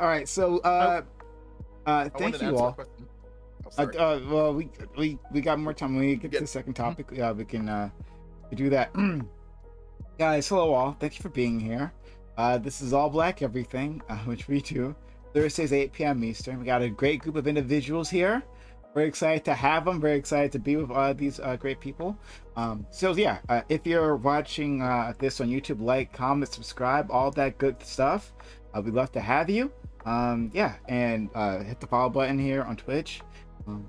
All right, so thank you all. Well, we got more time when we get to the second topic. Yeah, we can do that. Guys, hello all. Thank you for being here. This is All Black Everything, which we do Thursdays 8 p.m. Eastern. We got a great group of individuals here. Very excited to have them. Very excited to be with these great people. So yeah, if you're watching this on YouTube, like, comment, subscribe, all that good stuff. We'd love to have you. Yeah, and hit the follow button here on Twitch.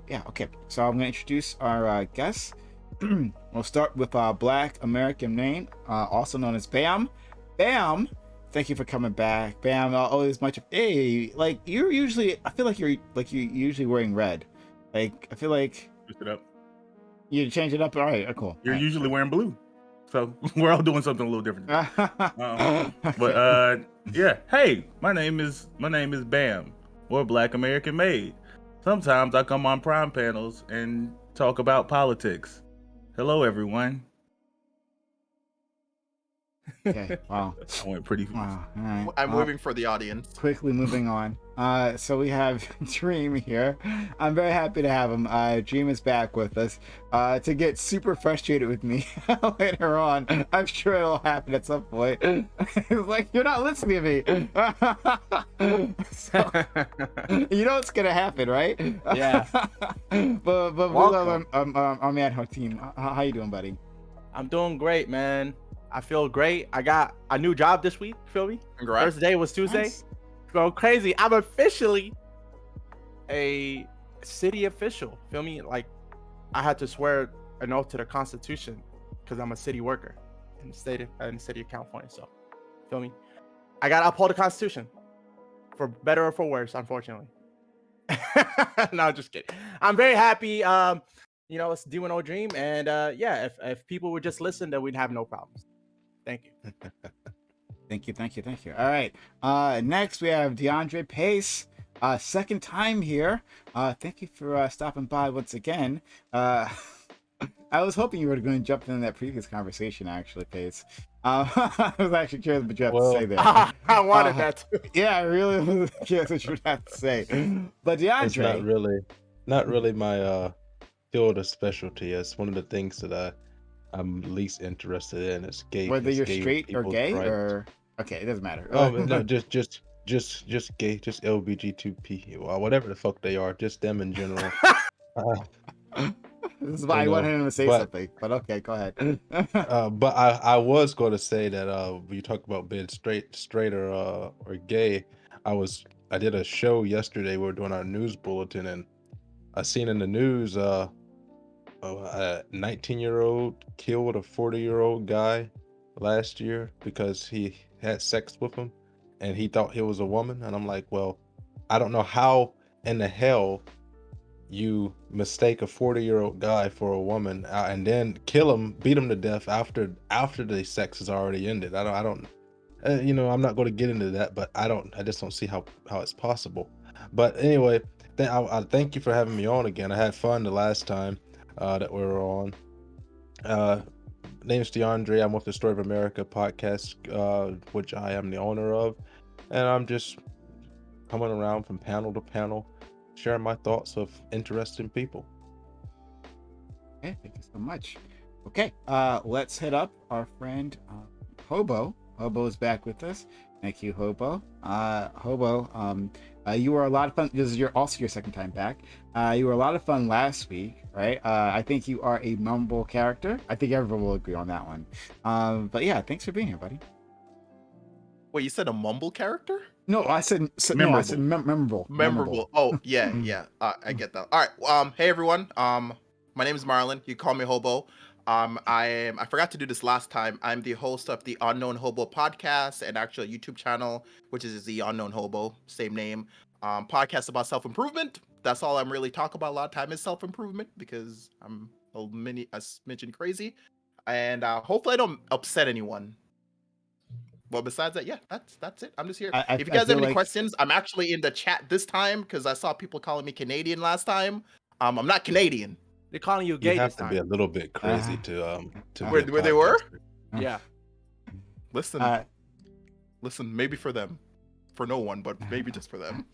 Yeah, okay. So I'm gonna introduce our guests. We'll start with Black American name, also known as Bam. Bam, thank you for coming back. Bam, always much. Hey, like you're usually, I feel like you're usually wearing red. Like I feel like Switch it up. You change it up. All right, cool. You're all usually wearing blue, so we're all doing something a little different. But yeah. Hey, my name is Bam, or Black American Made. Sometimes I come on Prime panels and talk about politics. Hello, everyone. Okay. Wow. I went pretty. Wow. All right. I'm moving for the audience. Quickly moving on. So we have Dream here. I'm very happy to have him. Dream is back with us. To get super frustrated with me later on. I'm sure it'll happen at some point. It's like you're not listening to me. So, you know what's gonna happen, right? Yeah. but we love our man team. How you doing, buddy? I'm doing great, man. I feel great. I got a new job this week. Feel me? Congrats. First day was Tuesday. Nice. Go crazy. I'm officially a city official. Feel me? Like I had to swear an oath to the Constitution because I'm a city worker in the city of California. So, feel me? I gotta uphold the Constitution, for better or for worse, unfortunately. No, just kidding. I'm very happy. It's do no dream, and yeah, if people would just listen, then we'd have no problems. Thank you. Thank you. All right. Next we have DeAndre Pace. Second time here. Thank you for stopping by once again. I was hoping you were going to jump in that previous conversation, actually, Pace. I was actually curious what you have to say there. I wanted that too. Yeah, I really was curious what you would have to say. But DeAndre, It's not really my field of specialty. It's one of the things that I'm least interested in. It's gay. Whether you're gay straight or people's gay, rights. or okay, it doesn't matter. Oh no, just gay, just LBGTP, whatever the fuck they are, just them in general. This is why I wanted him to say something, but okay, go ahead. But I was going to say that when you talk about being straight or gay, I did a show yesterday. We were doing our news bulletin, and I seen in the news a 19-year-old killed a 40-year-old guy last year because he had sex with him and he thought he was a woman. And I'm like, well, I don't know how in the hell you mistake a 40-year-old guy for a woman and then kill him, beat him to death after the sex is already ended. I don't I'm not going to get into that, but I just don't see how it's possible. But anyway, I thank you for having me on again. I had fun the last time that we were on. Name's DeAndre. I'm with the Story of America podcast, which I am the owner of, and I'm just coming around from panel to panel, sharing my thoughts of interesting people. Okay, thank you so much. Okay, let's hit up our friend Hobo. Hobo is back with us. Thank you, Hobo. Hobo, you were a lot of fun. This is also your second time back. You were a lot of fun last week, right? I think you are a memorable character. I think everyone will agree on that one. But yeah, thanks for being here, buddy. Wait, you said a mumble character? No, I said memorable. Memorable. Oh, yeah. I get that. All right. Hey everyone. My name is Marlon. You call me Hobo. I forgot to do this last time. I'm the host of the Unknown Hobo podcast and actually a YouTube channel, which is the Unknown Hobo, same name. Podcast about self-improvement. That's all I'm really talking about a lot of time is self-improvement because I'm a smidgen crazy. And hopefully I don't upset anyone. Well, besides that, yeah, that's it. I'm just here. I If you guys feel have any like questions, I'm actually in the chat this time because I saw people calling me Canadian last time. I'm not Canadian. They're calling you You gay have this to be a time. little bit crazy to Where be a they were? podcaster. Yeah. Listen, listen. Maybe for them, for no one, but maybe just for them.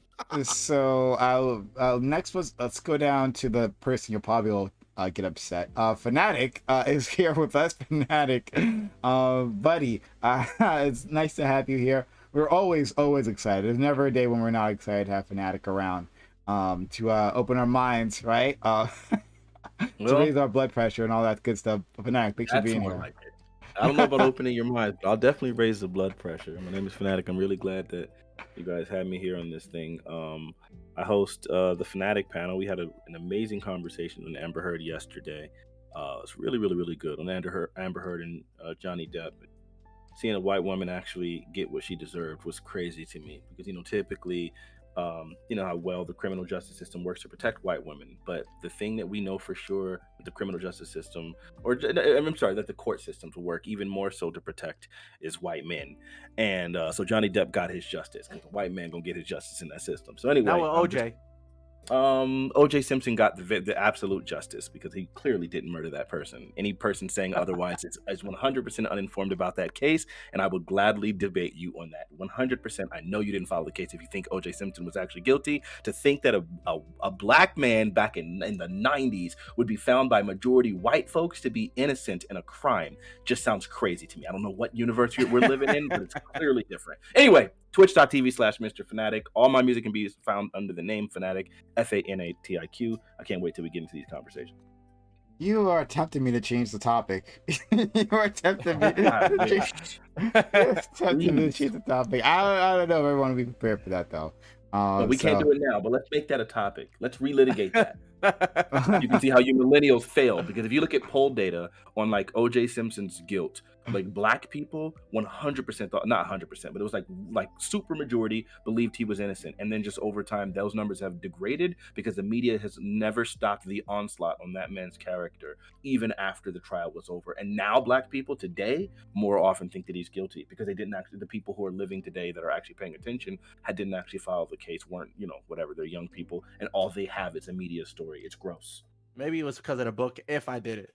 So I'll next let's go down to the person you'll probably will get upset. Fanatic is here with us. Fanatic, buddy, it's nice to have you here. We're always excited. There's never a day when we're not excited to have Fanatic around, to open our minds, right? To raise our blood pressure and all that good stuff. Fanatic, thanks for being here. Like it. I don't know about opening your mind, but I'll definitely raise the blood pressure. My name is Fanatic. I'm really glad that you guys had me here on this thing. I host the Fanatic panel. We had an amazing conversation on Amber Heard yesterday. It's really, really, really good on Amber Heard and Johnny Depp. Seeing a white woman actually get what she deserved was crazy to me because, typically, how well the criminal justice system works to protect white women. But the thing that we know for sure with the criminal justice system, that the court systems work even more so to protect is white men. And so Johnny Depp got his justice because the white man gonna get his justice in that system. So anyway, Now with OJ. OJ Simpson got the absolute justice because he clearly didn't murder that person. Any person saying otherwise is 100% uninformed about that case, and I would gladly debate you on that. 100%. I know you didn't follow the case if you think OJ Simpson was actually guilty. To think that a black man back in the 90s would be found by majority white folks to be innocent in a crime just sounds crazy to me. I don't know what universe we're living in, but it's clearly different. Anyway, twitch.tv/Mr. Fanatic. All my music can be found under the name Fanatic, Fanatiq. I can't wait till we get into these conversations. You are tempting me to change the topic. You are tempting me to change the topic. I don't know if everyone will be prepared for that, though. We can't do it now, but let's make that a topic. Let's relitigate that. You can see how you millennials fail, because if you look at poll data on like OJ Simpson's guilt, like black people 100% thought, not 100%, but it was like super majority believed he was innocent. And then just over time, those numbers have degraded because the media has never stopped the onslaught on that man's character, even after the trial was over. And now black people today more often think that he's guilty because the people who are living today that are actually paying attention didn't actually follow the case, weren't, whatever, they're young people, and all they have is a media story. It's gross. Maybe it was because of the book If I Did It.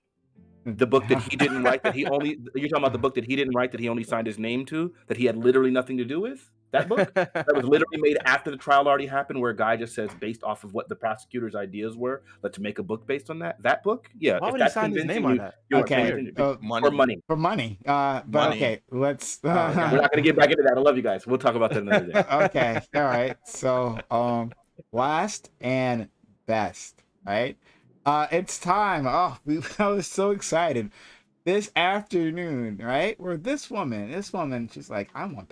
The book that he didn't write, you're talking about the book that he didn't write, that he only signed his name to, that he had literally nothing to do with? That book? That was literally made after the trial already happened, where a guy just says, based off of what the prosecutor's ideas were, let's make a book based on that? That book? Yeah. Why if would he that's sign his name convincing on that? Okay. Money. For money. For money. But Money. okay, let's. We're not going to get back into that. I love you guys. We'll talk about that another day. Okay. All right. So, last and best, right? It's time. I was so excited. This afternoon, right? Where this woman, she's like, I want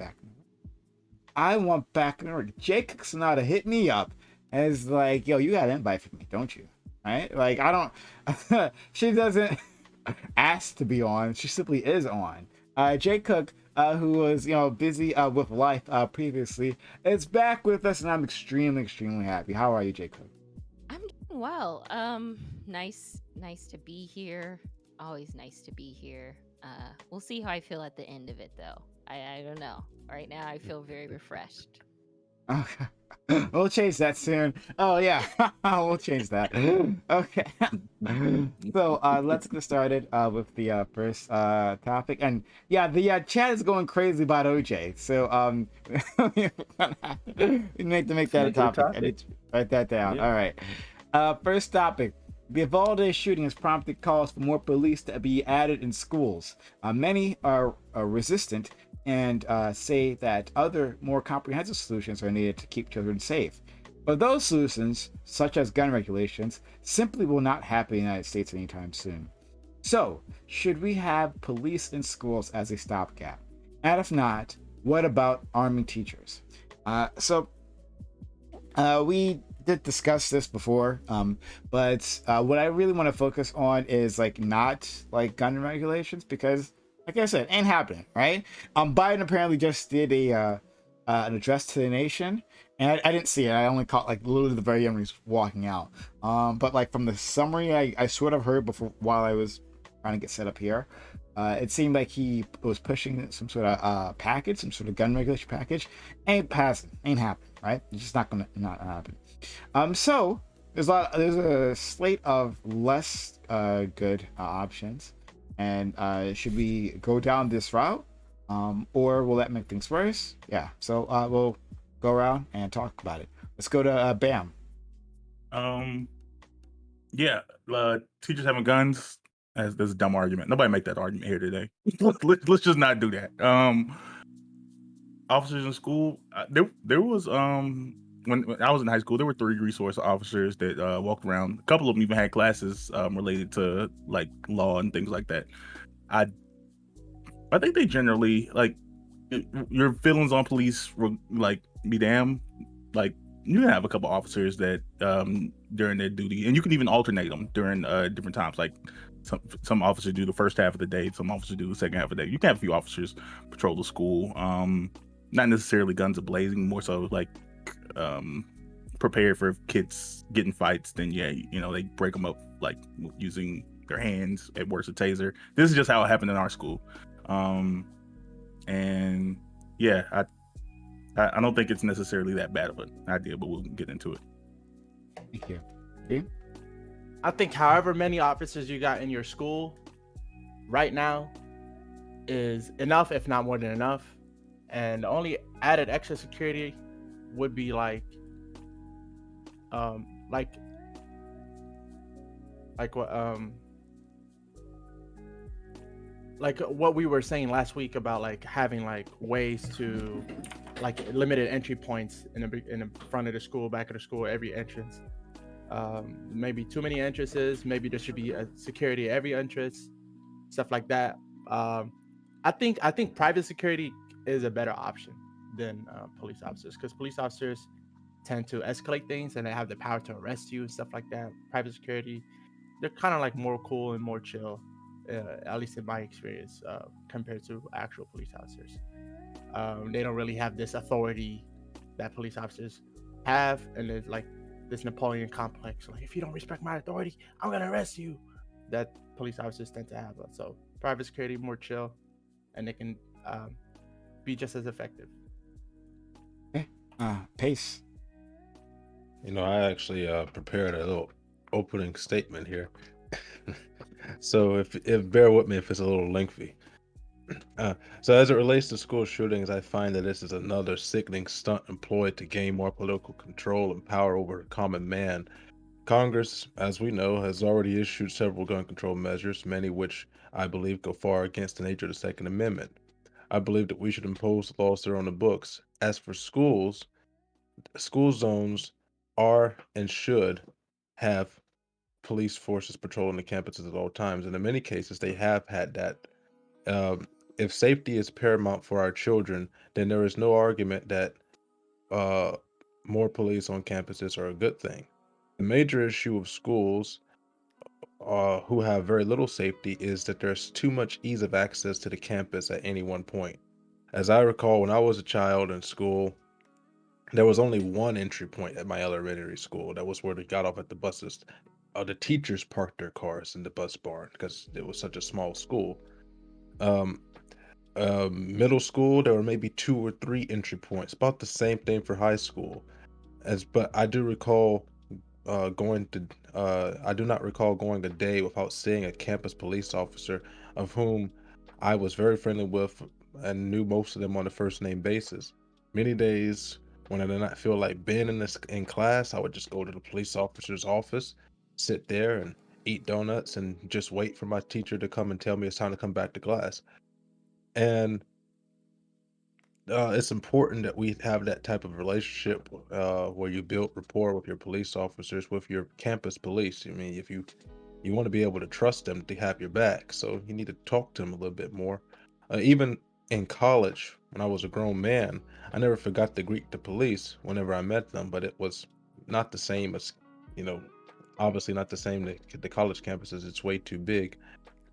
back in the work. Jake Sonata hit me up and is like, yo, you got an invite for me, don't you? Right? Like, I don't, she doesn't ask to be on, she simply is on. Jay Cook, who was, busy with life previously, is back with us, and I'm extremely, extremely happy. How are you, Jay Cook? I'm doing well. Nice to be here. Always nice to be here. We'll see how I feel at the end of it, though. I don't know. Right now, I feel very refreshed. Okay. We'll change that soon. Oh, yeah. We'll change that. Okay. So, let's get started with the first topic. And, yeah, the chat is going crazy about OJ. So, we need to make that a topic. I need to write that down. Yeah. All right. First topic. The Uvalde shooting has prompted calls for more police to be added in schools. Many are resistant and say that other, more comprehensive solutions are needed to keep children safe. But those solutions, such as gun regulations, simply will not happen in the United States anytime soon. So, should we have police in schools as a stopgap? And if not, what about arming teachers? We did discuss this before, but what I really want to focus on is not gun regulations, because like I said, ain't happening, right? Biden apparently just did an address to the nation, and I didn't see it. I only caught literally the very end when he's walking out. But from the summary I sort of heard before while I was trying to get set up here, It seemed like he was pushing some sort of package, some sort of gun regulation package. Ain't passing, ain't happening, right? It's just not happen. So there's a slate of less good options, and should we go down this route, or will that make things worse? Yeah. So we'll go around and talk about it. Let's go to Bam. Yeah, teachers having guns. That's a dumb argument. Nobody make that argument here today. Let's just not do that. Officers in school. There was when I was in high school, there were 3 resource officers that walked around. A couple of them even had classes related to like law and things like that. I think they generally like your feelings on police. Like be damned. Like you can have a couple officers that during their duty, and you can even alternate them during different times. Like some officers do the first half of the day, some officers do the second half of the day. You can have a few officers patrol the school. Not necessarily guns a blazing, more so like prepared for kids getting fights. Then yeah, they break them up like using their hands, at worst a taser. This is just how it happened in our school. And yeah, I don't think it's necessarily that bad of an idea, but we'll get into it. Thank you. Okay. I think however many officers you got in your school right now is enough, if not more than enough. And the only added extra security would be like what we were saying last week about like having like ways to like limited entry points in the front of the school, back of the school, every entrance. Maybe too many entrances. Maybe there should be a security at every entrance, stuff like that. I think private security is a better option than police officers, because police officers tend to escalate things and they have the power to arrest you and stuff like that. Private security, they're kind of like more cool and more chill, at least in my experience, compared to actual police officers. They don't really have this authority that police officers have, and there's like this Napoleon complex, like if you don't respect my authority, I'm gonna arrest you, that police officers tend to have. So private security, more chill, and they can be just as effective. Okay. Pace. I actually prepared a little opening statement here. So if bear with me if it's a little lengthy. So as it relates to school shootings, I find that this is another sickening stunt employed to gain more political control and power over the common man. Congress, as we know, has already issued several gun control measures, many which I believe go far against the nature of the Second Amendment. I believe that we should impose laws that are on the books. As for schools, school zones are and should have police forces patrolling the campuses at all times, and in many cases they have had that. If safety is paramount for our children, then there is no argument that more police on campuses are a good thing. The major issue of schools who have very little safety is that there's too much ease of access to the campus at any one point. As I recall, when I was a child in school, there was only one entry point at my elementary school. That was where they got off at the buses. The teachers parked their cars in the bus barn because it was such a small school. Middle school, there were maybe 2 or 3 entry points. About the same thing for high school. But I do recall I do not recall going a day without seeing a campus police officer of whom I was very friendly with and knew most of them on a first name basis. Many days when I did not feel like being in class, I would just go to the police officer's office, sit there and eat donuts and just wait for my teacher to come and tell me it's time to come back to class. And it's important that we have that type of relationship where you build rapport with your police officers, with your campus police. I mean, if you want to be able to trust them to have your back, so you need to talk to them a little bit more. Even in college, when I was a grown man, I never forgot to greet the police whenever I met them, but it was not the same as, obviously not the same at the college campuses. It's way too big.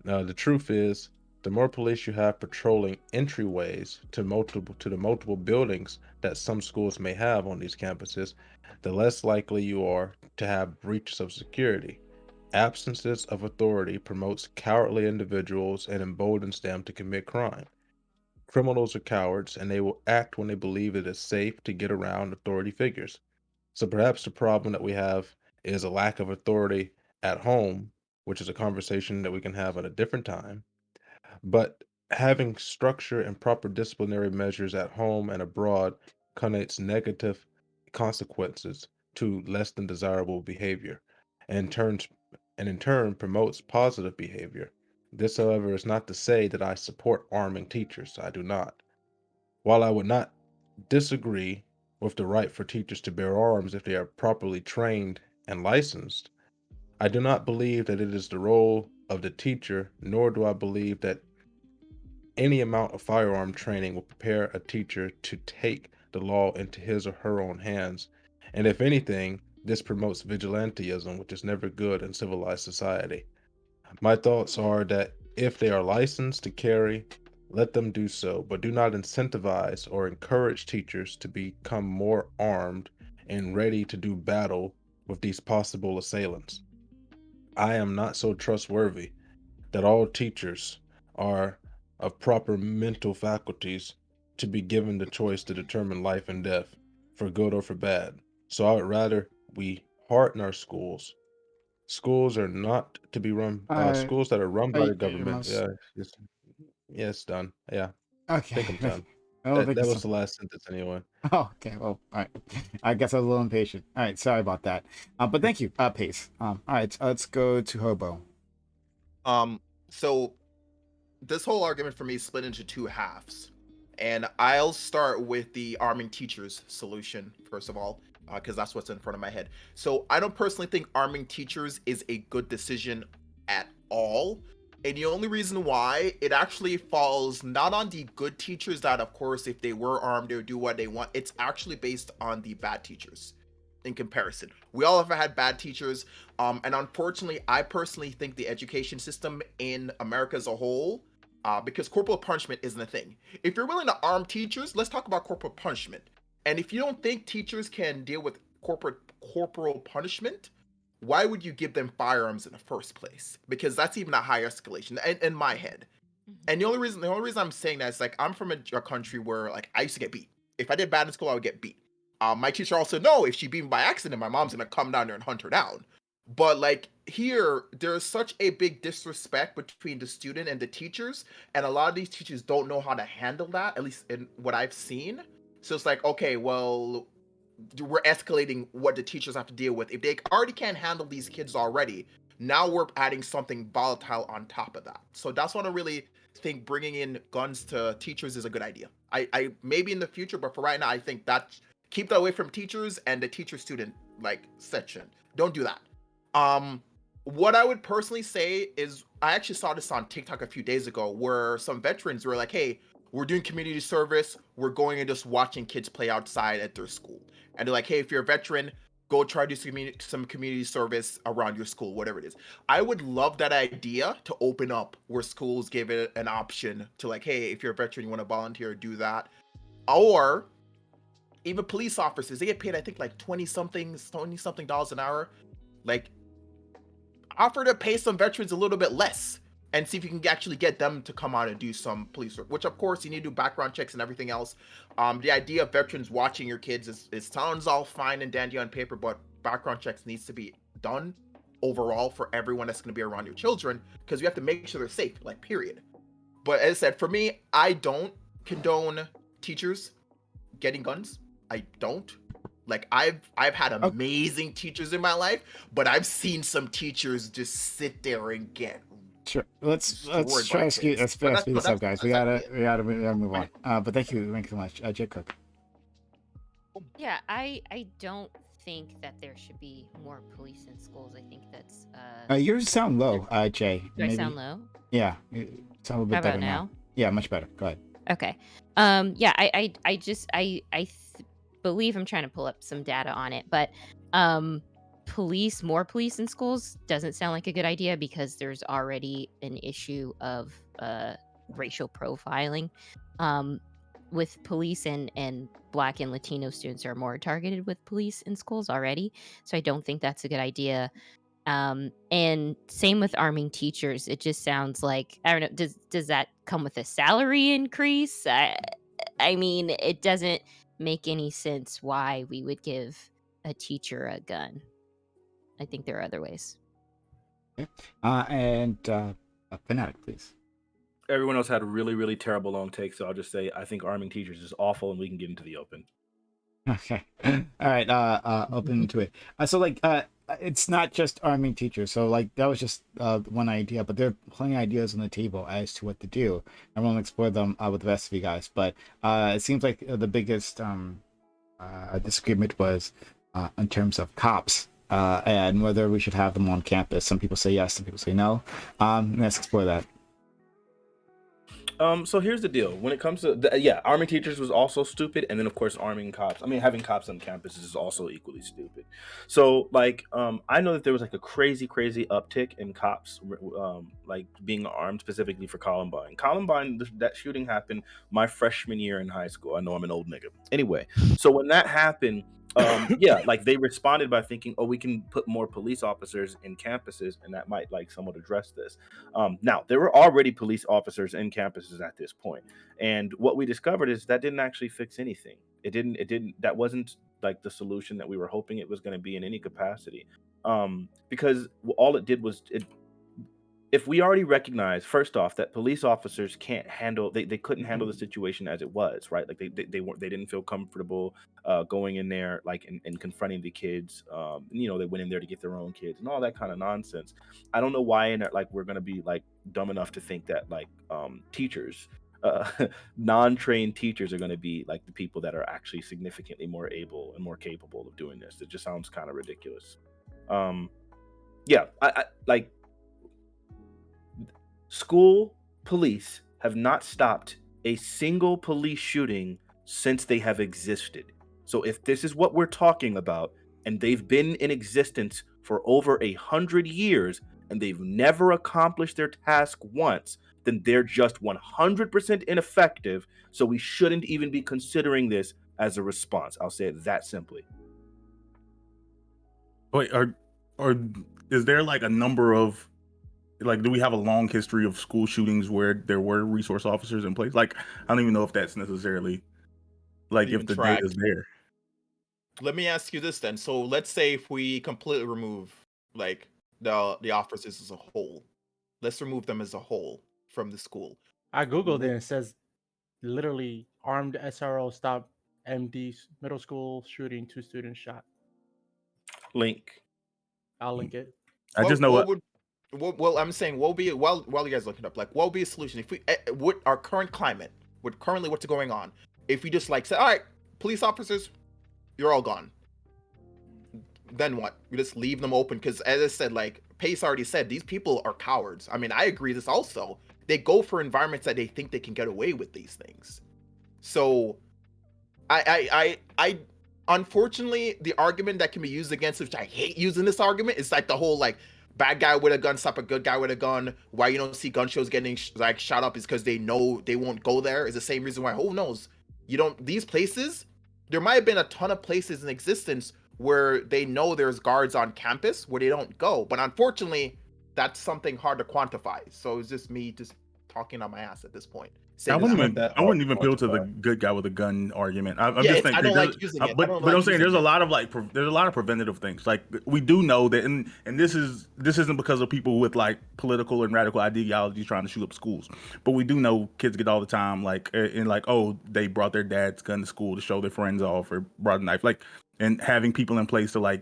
The truth is, the more police you have patrolling entryways to the multiple buildings that some schools may have on these campuses, the less likely you are to have breaches of security. Absences of authority promotes cowardly individuals and emboldens them to commit crime. Criminals are cowards, and they will act when they believe it is safe to get around authority figures. So perhaps the problem that we have is a lack of authority at home, which is a conversation that we can have at a different time. But having structure and proper disciplinary measures at home and abroad connotes negative consequences to less than desirable behavior, and turns and in turn promotes positive behavior. This, however, is not to say that I support arming teachers. I do not. While I would not disagree with the right for teachers to bear arms if they are properly trained and licensed, I do not believe that it is the role of the teacher, nor do I believe that any amount of firearm training will prepare a teacher to take the law into his or her own hands. And if anything, this promotes vigilantism, which is never good in civilized society. My thoughts are that if they are licensed to carry, let them do so, but do not incentivize or encourage teachers to become more armed and ready to do battle with these possible assailants. I am not so trustworthy that all teachers are of proper mental faculties to be given the choice to determine life and death, for good or for bad. So I would rather we harden our schools. Schools are not to be run, schools that are run by the government. Yeah, it's, yeah, it's done. Yeah, I think I'm Okay. done. I don't That think that it's was the last sentence anyway. Oh, okay. Well, all right. I guess I was a little impatient. All right. Sorry about that. But thank you, Pace. All right. Let's go to Hobo. So this whole argument for me is split into two halves, and I'll start with the arming teachers solution first of all, because that's what's in front of my head. So I don't personally think arming teachers is a good decision at all. And the only reason why, it actually falls not on the good teachers that, of course, if they were armed, they would do what they want. It's actually based on the bad teachers in comparison. We all have had bad teachers. And unfortunately, I personally think the education system in America as a whole, because corporal punishment isn't a thing. If you're willing to arm teachers, let's talk about corporal punishment. And if you don't think teachers can deal with corporal punishment, why would you give them firearms in the first place? Because that's even a high escalation in my head. And the only reason I'm saying that is, like, I'm from a country where, like, I used to get beat. If I did bad in school, I would get beat. My teacher also know if she beat me by accident, my mom's gonna come down there and hunt her down. But like here, there's such a big disrespect between the student and the teachers, and a lot of these teachers don't know how to handle that, at least in what I've seen. So it's like, okay, well, we're escalating what the teachers have to deal with. If they already can't handle these kids already, now we're adding something volatile on top of that. So that's what I really think bringing in guns to teachers is a good idea. I maybe in the future, but for right now, I think that keep that away from teachers and the teacher student like section. Don't do that. What I would personally say is, I actually saw this on TikTok a few days ago where some veterans were like, hey, we're doing community service, we're going and just watching kids play outside at their school. And they're like, hey, if you're a veteran, go try to do some community service around your school, whatever it is. I would love that idea to open up where schools give it an option to, like, hey, if you're a veteran, you want to volunteer, do that. Or even police officers, they get paid, I think, like 20 something dollars an hour. Like, offer to pay some veterans a little bit less and see if you can actually get them to come out and do some police work, which of course you need to do background checks and everything else. The idea of veterans watching your kids is sounds all fine and dandy on paper, but background checks needs to be done overall for everyone that's going to be around your children, because you have to make sure they're safe, like, period. But as I said, for me, I don't condone teachers getting guns. I don't. Like, I've had amazing teachers in my life, but I've seen some teachers just sit there and get sure. Let's try to speed this up, guys. We gotta move on. But thank you so much, Jay Cook. Yeah, I don't think that there should be more police in schools. I think that's you sound low, Jay. Do I sound low? Yeah, you sound a little bit better now. Yeah, much better. Go ahead. Okay. Yeah, I believe I'm trying to pull up some data on it, but more police in schools doesn't sound like a good idea, because there's already an issue of racial profiling with police, and Black and Latino students are more targeted with police in schools already. So I don't think that's a good idea. And same with arming teachers. It just sounds like, I don't know, does that come with a salary increase? I mean, it doesn't make any sense why we would give a teacher a gun. I think there are other ways. Okay. And Fanatic, please. Everyone else had a really, really terrible long take, so I'll just say I think arming teachers is awful, and we can get into the open. Okay. All right. Open to it. So like, it's not just arming teachers. So like, that was just one idea, but there are plenty of ideas on the table as to what to do. I won't explore them with the rest of you guys, but it seems like the biggest disagreement was in terms of cops and whether we should have them on campus. Some people say yes, some people say no. Let's explore that. So here's the deal. When it comes to arming teachers was also stupid, and then of course having cops on campus is also equally stupid. So like, I know that there was like a crazy uptick in cops, like being armed specifically for Columbine. That shooting happened my freshman year in high school. I know I'm an old nigga. Anyway, so when that happened, like they responded by thinking, oh, we can put more police officers in campuses, and that might like somewhat address this. Now there were already police officers in campuses at this point, and what we discovered is that didn't actually fix anything. That wasn't like the solution that we were hoping it was going to be in any capacity, because all it did was if we already recognize, first off, that police officers can't handle, they couldn't handle the situation as it was, right? Like they didn't feel comfortable going in there, like and confronting the kids. They went in there to get their own kids and all that kind of nonsense. I don't know why we're gonna be like dumb enough to think that like teachers, non-trained teachers are gonna be like the people that are actually significantly more able and more capable of doing this. It just sounds kind of ridiculous. I like. School police have not stopped a single police shooting since they have existed. So if this is what we're talking about, and they've been in existence for over 100 years, and they've never accomplished their task once, then they're just 100% ineffective. So we shouldn't even be considering this as a response. I'll say it that simply. Wait, or is there like a number of, like, do we have a long history of school shootings where there were resource officers in place? Like, I don't even know if that's necessarily, like, if the data is there. Let me ask you this then. So let's say if we completely remove, like, the officers as a whole. Let's remove them as a whole from the school. I Googled it and it says, literally, armed SRO stopped MD middle school shooting, 2 students shot. Link. I'll link it. I just know well, I'm saying, what would be, while you guys looking up, like, what would be a solution if we, with our current climate, with currently what's going on, if we just like say, all right, police officers, you're all gone. Then what? We just leave them open, because as I said, like Pace already said, these people are cowards. I mean, I agree this also. They go for environments that they think they can get away with these things. So I unfortunately, the argument that can be used against, which I hate using this argument, is like the whole like bad guy with a gun stop a good guy with a gun. Why you don't see gun shows getting like shot up is because they know they won't go there. Is the same reason why, who knows, you don't, these places, there might have been a ton of places in existence where they know there's guards on campus where they don't go, but unfortunately that's something hard to quantify. So it's just me just talking on my ass at this point. I wouldn't even appeal to the good guy with a gun argument. I'm just thinking, I don't like using it. But I'm saying there's a lot of there's a lot of preventative things. Like, we do know that, and this isn't because of people with like political and radical ideologies trying to shoot up schools, but we do know kids get all the time like, and like, oh, they brought their dad's gun to school to show their friends off, or brought a knife, like. And having people in place to like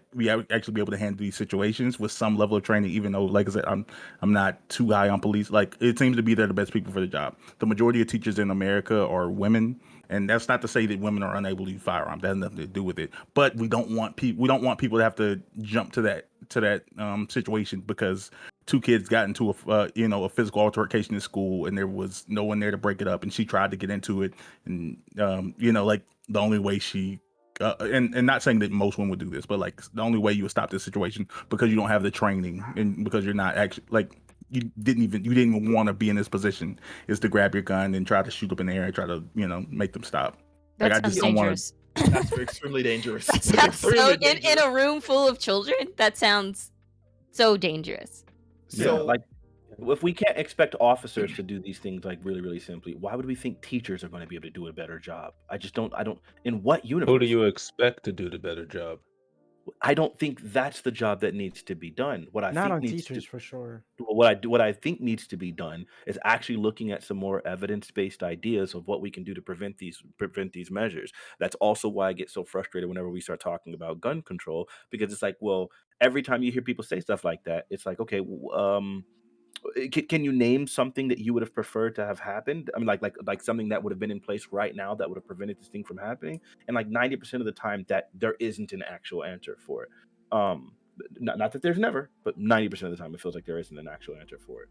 actually be able to handle these situations with some level of training, even though, like I said, I'm not too high on police. Like, it seems to be they're the best people for the job. The majority of teachers in America are women, and that's not to say that women are unable to use firearms. That has nothing to do with it. But we don't want people to have to jump to that situation because 2 kids got into a physical altercation in school, and there was no one there to break it up, and she tried to get into it, and like the only way she. And not saying that most women would do this, but like the only way you would stop this situation, because you don't have the training and because you're not actually like you didn't even want to be in this position, is to grab your gun and try to shoot up in the air and try to make them stop. That like, I just don't want to. That's extremely dangerous. That sounds so in a room full of children. That sounds So dangerous. So like, if we can't expect officers to do these things like really, really simply, why would we think teachers are going to be able to do a better job? I don't. In what universe? Who do you expect to do the better job? I don't think that's the job that needs to be done. What I Not think on needs teachers to for sure. what I think needs to be done is actually looking at some more evidence-based ideas of what we can do to prevent these measures. That's also why I get so frustrated whenever we start talking about gun control, because it's like, well, every time you hear people say stuff like that, it's like, okay, can you name something that you would have preferred to have happened? I mean, like something that would have been in place right now that would have prevented this thing from happening. And like 90% of the time, that there isn't an actual answer for it. Not that there's never, but 90% of the time, it feels like there isn't an actual answer for it.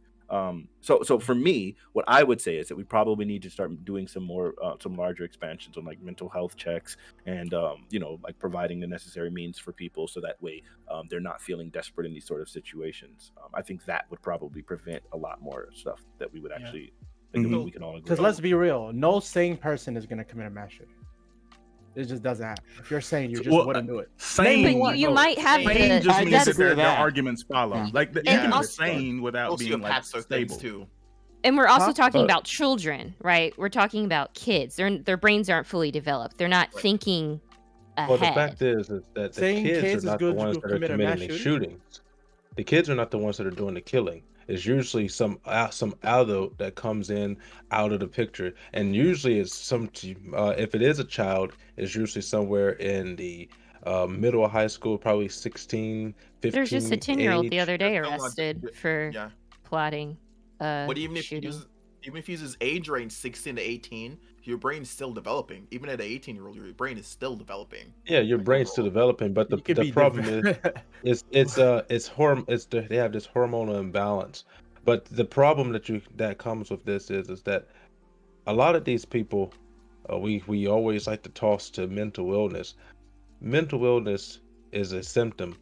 So for me, what I would say is that we probably need to start doing some more, some larger expansions on like mental health checks and, like providing the necessary means for people so that way they're not feeling desperate in these sort of situations. I think that would probably prevent a lot more stuff that we would actually think that we can all agree. Because let's be real, no sane person is going to commit a mass shooting. It just doesn't happen. If you're sane, you just wouldn't do it. Sane, But you might have sane just I means that disagree with their that. arguments follow. Yeah. Like you And can be also- sane without being like sociopaths are things stable. too. And we're also Huh? talking But- about children, right? We're talking about kids. Their brains aren't fully developed. They're not thinking ahead. Well, the fact is that the Saying kids kids is are not the good to ones go that are commit a mass committing the shooting? shootings. The kids are not the ones that are doing the killing. It's usually some adult that comes in out of the picture, and usually it's if it is a child, it's usually somewhere in the middle of high school, probably 16, 15 There's just a 10-year-old the age. other day Still not- arrested for Yeah. plotting But even if shooting. even if you use his age range 16 to 18, your brain's still developing. Even at an 18-year-old, your brain is still developing. Yeah, your Like brain's still overall. developing, but You could the be problem is they have this hormonal imbalance. But the problem that comes with this is that a lot of these people, we always like to toss to mental illness. Mental illness is a symptom.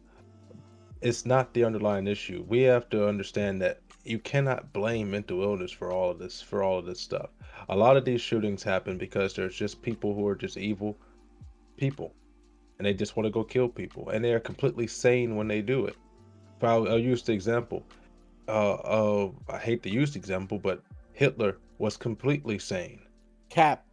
It's not the underlying issue. We have to understand that you cannot blame mental illness for all of this stuff. A lot of these shootings happen because there's just people who are just evil people, and they just want to go kill people, and they are completely sane when they do it. I'll use the example. I hate to use the example, but Hitler was completely sane. Cap.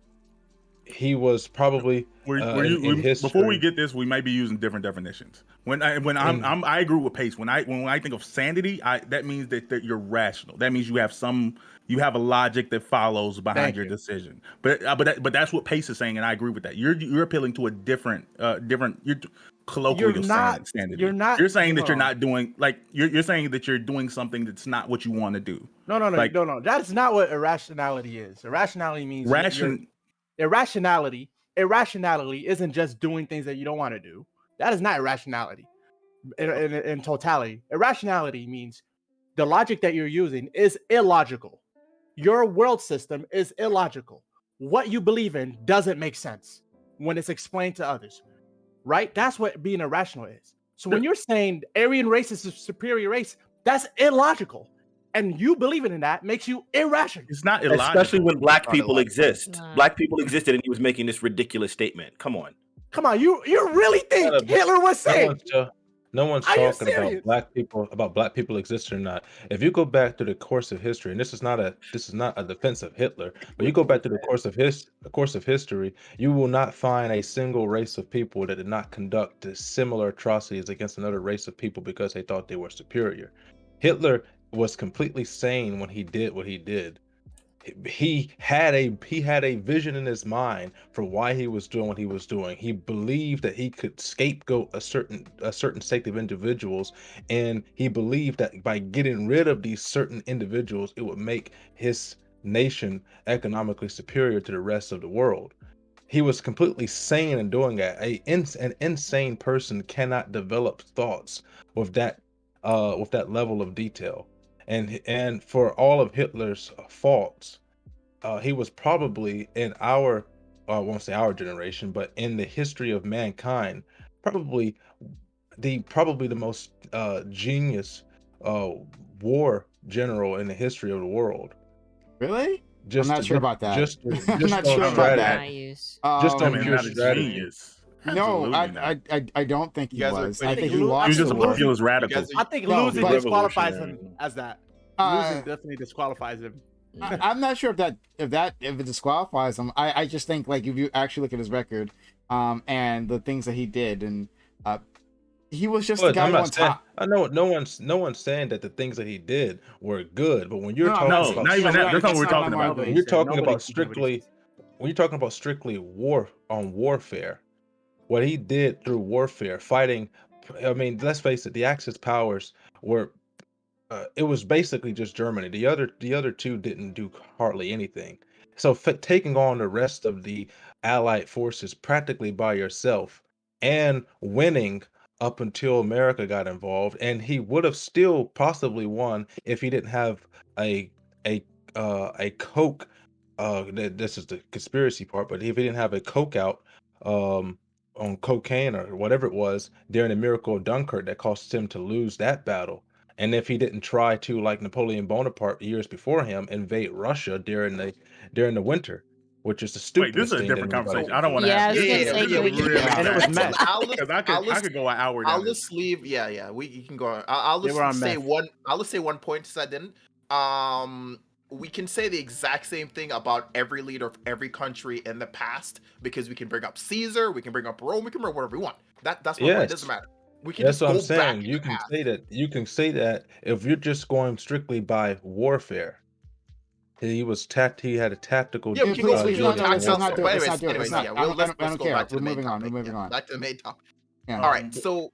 He was probably in history. Before we get this, we might be using different definitions. I agree with Pace. When I think of sanity, that means that you're rational. That means you have a logic that follows behind your decision. But that's what Pace is saying, and I agree with that. You're appealing to a different colloquial sanity. You're saying that you're not doing you're saying that you're doing something that's not what you want to do. No. That's not what irrationality is. Irrationality means irrationality isn't just doing things that you don't want to do. That is not irrationality in totality. Irrationality means the logic that you're using is illogical. Your world system is illogical. What you believe in doesn't make sense when it's explained to others, right? That's what being irrational is. So when you're saying Aryan race is a superior race, that's illogical. And you believing in that makes you irrational. It's not illogical. Especially when black Not people illogical. exist. Black people existed, and he was making this ridiculous statement. Come on. You really think Hitler was saying? No one's Are you talking about serious? black people exist or not. If you go back to the course of history, and this is not a defense of Hitler, but you go back to the course of history, you will not find a single race of people that did not conduct similar atrocities against another race of people because they thought they were superior. Hitler was completely sane when he did what he did. He had a vision in his mind for why he was doing what he was doing. He believed that he could scapegoat a certain sect of individuals, and he believed that by getting rid of these certain individuals, it would make his nation economically superior to the rest of the world. He was completely sane in doing that. An insane person cannot develop thoughts with that level of detail. And for all of Hitler's faults, he was probably in I won't say our generation, but in the history of mankind, probably the most genius war general in the history of the world. Really? I'm not sure about that. I'm not on sure about strategy. that. I use. Just on I mean, pure not a strategy. genius. No, Absolutely not. I don't think he You guys are was. I putting- think he Lu- lost He was the just war. he was radical. I think No, losing but- disqualifies him Revolutionary. as that. Uh, Losing definitely disqualifies him. I'm not sure if it disqualifies him. I just think like if you actually look at his record, and the things that he did, and he was just the But guy I'm on not saying. top. I know no one's saying that the things that he did were good, but when you're No, talking No, about not even that. That's not what we're that's talking not about. my when you're talking Nobody about said nobody's- strictly when you're talking about strictly warfare, what he did through warfare, fighting. I mean, let's face it, the Axis powers were. It was basically just Germany. The other two didn't do hardly anything. So taking on the rest of the Allied forces practically by yourself and winning up until America got involved, and he would have still possibly won if he didn't have a a coke. This is the conspiracy part, but if he didn't have a coke out um, on cocaine or whatever it was during the miracle of Dunkirk that caused him to lose that battle. And if he didn't try to, like Napoleon Bonaparte years before him, invade Russia during the winter, which is the Wait, this stupidest is a thing different that anybody conversation. can I don't do. want to Yeah, I have was this. gonna This say, is can a we get really back and it bad was topic. messed. Because I could go an hour down I'll this. just leave. Yeah, you can go on. They were on just say meth. one. I'll just say one point since I didn't. We can say the exact same thing about every leader of every country in the past because we can bring up Caesar, we can bring up Rome, we can bring up whatever we want. That's my point. It doesn't Yes, matter. We can that's just what I'm go back saying. in You the can past. say that. You can say that if you're just going strictly by warfare. He had a tactical. Yeah, we can go. Please, We please, can no, go no, let's tactical. not do it. But Let's anyways, not do it. Let's not. yeah, I don't let's go care. back to We're the main moving on. topic. We're moving Yeah, on. back to the main topic. Yeah. All right, so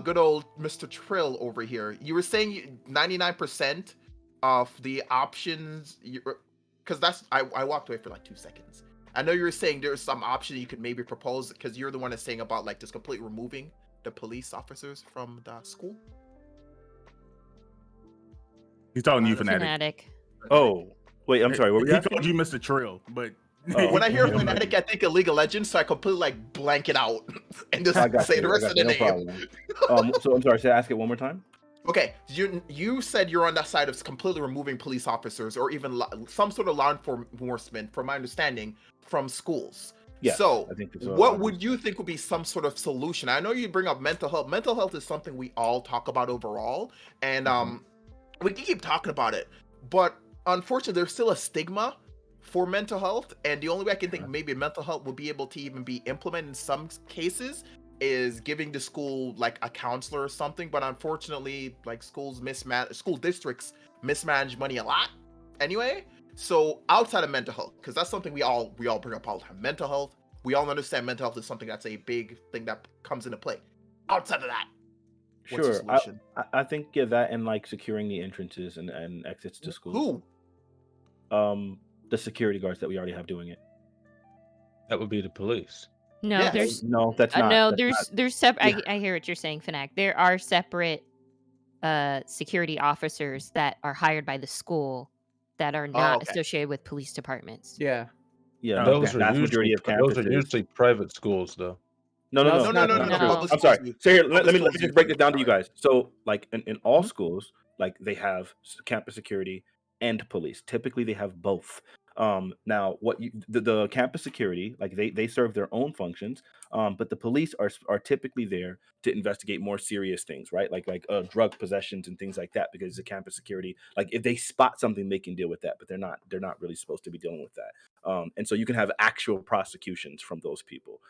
good old Mr. Trill over here. You were saying 99% of the options, because that's I walked away for like 2 seconds. I know you were saying there's some option you could maybe propose because you're the one that's saying about like just completely removing the police officers from the school. He's talking to you, That's Fanatic. Fanatic. Oh, wait, I'm sorry. What were you He asking? called you Mr. Trill, but Oh, When I hear okay. Fanatic, I think of League of Legends, so I completely like blank it out and just I got say you. the I rest got of you. the No name. problem. So I'm sorry. Say, ask it one more time. Okay, you said you're on that side of completely removing police officers or even some sort of law enforcement, from my understanding, from schools. Yes, So, I think so. what would you think would be some sort of solution? I know you bring up mental health. Mental health is something we all talk about overall, and we can keep talking about it, but unfortunately, there's still a stigma for mental health, and the only way I can think maybe mental health will be able to even be implemented in some cases is giving the school like a counselor or something. But unfortunately, like school districts mismanage money a lot anyway. So outside of mental health, because that's something we all bring up all the time. Mental health, we all understand mental health is something that's a big thing that comes into play. Outside of that, what's the Sure. solution? I think that and like securing the entrances and exits to schools. Who? The security guards that we already have doing it. That would be the police. No, Yes. there's No, that's not. no, that's not- there's separate. Yeah. I hear what you're saying, Fanac. There are separate security officers that are hired by the school that are not okay. associated with police departments. Yeah. Yeah, Oh, like Those the are vast majority usually of those are campuses. usually private schools, though. No. No, No. No. Public I'm sorry. schools So here, let public me schools just use break it. this down to you Sorry. guys. So, like in all schools, like they have campus security and police. Typically, they have both. Now, the campus security, like they serve their own functions, but the police are typically there to investigate more serious things, right? Like drug possessions and things like that. Because the campus security, like if they spot something, they can deal with that, but they're not really supposed to be dealing with that. And so you can have actual prosecutions from those people.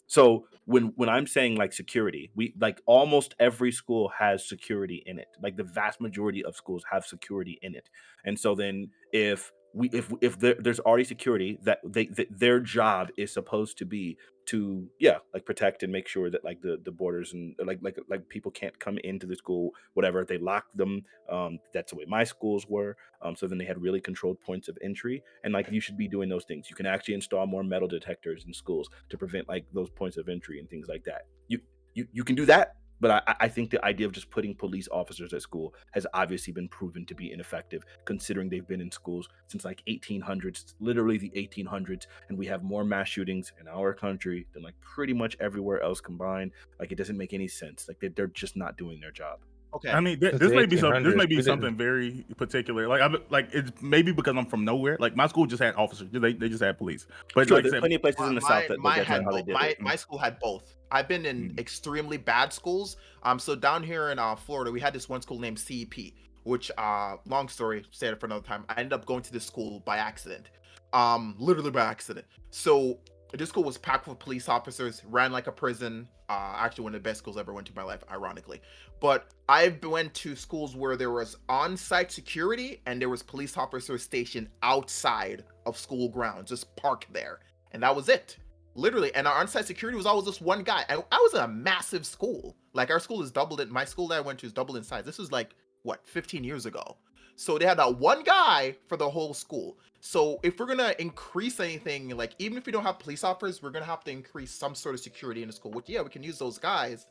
So when I'm saying like security, we like almost every school has security in it. Like the vast majority of schools have security in it. And so then if there's already security that their job is supposed to be to like protect and make sure that like the borders and like people can't come into the school, whatever, they lock them. That's the way my schools were. So then they had really controlled points of entry, and like you should be doing those things. You can actually install more metal detectors in schools to prevent like those points of entry and things like that. You can do that. But I think the idea of just putting police officers at school has obviously been proven to be ineffective, considering they've been in schools since like 1800s, literally the 1800s, and we have more mass shootings in our country than like pretty much everywhere else combined. Like it doesn't make any sense. Like they're just not doing their job. Okay. I mean, Since this the may be something. This 1800s, may be we didn't. something very particular. Like it's maybe because I'm from nowhere. Like my school just had officers. They just had police. But Sure, like I there's said, plenty of places in the South that Mine that's had how they both. did it. My school had both. I've been in extremely bad schools. So down here in Florida, we had this one school named CEP, which long story, say it for another time. I ended up going to this school by accident. Literally by accident. So this school was packed with police officers, ran like a prison. Actually one of the best schools I ever went to in my life, ironically. But I went to schools where there was on-site security and there was police officers stationed outside of school grounds, just parked there. And that was it. Literally. And our on-site security was always just one guy. And I was in a massive school. Like our school is doubled in, my school that I went to is doubled in size. This was like, what, 15 years ago. So they had that one guy for the whole school. So if we're gonna increase anything, like even if we don't have police officers, we're gonna have to increase some sort of security in the school. Which yeah, we can use those guys.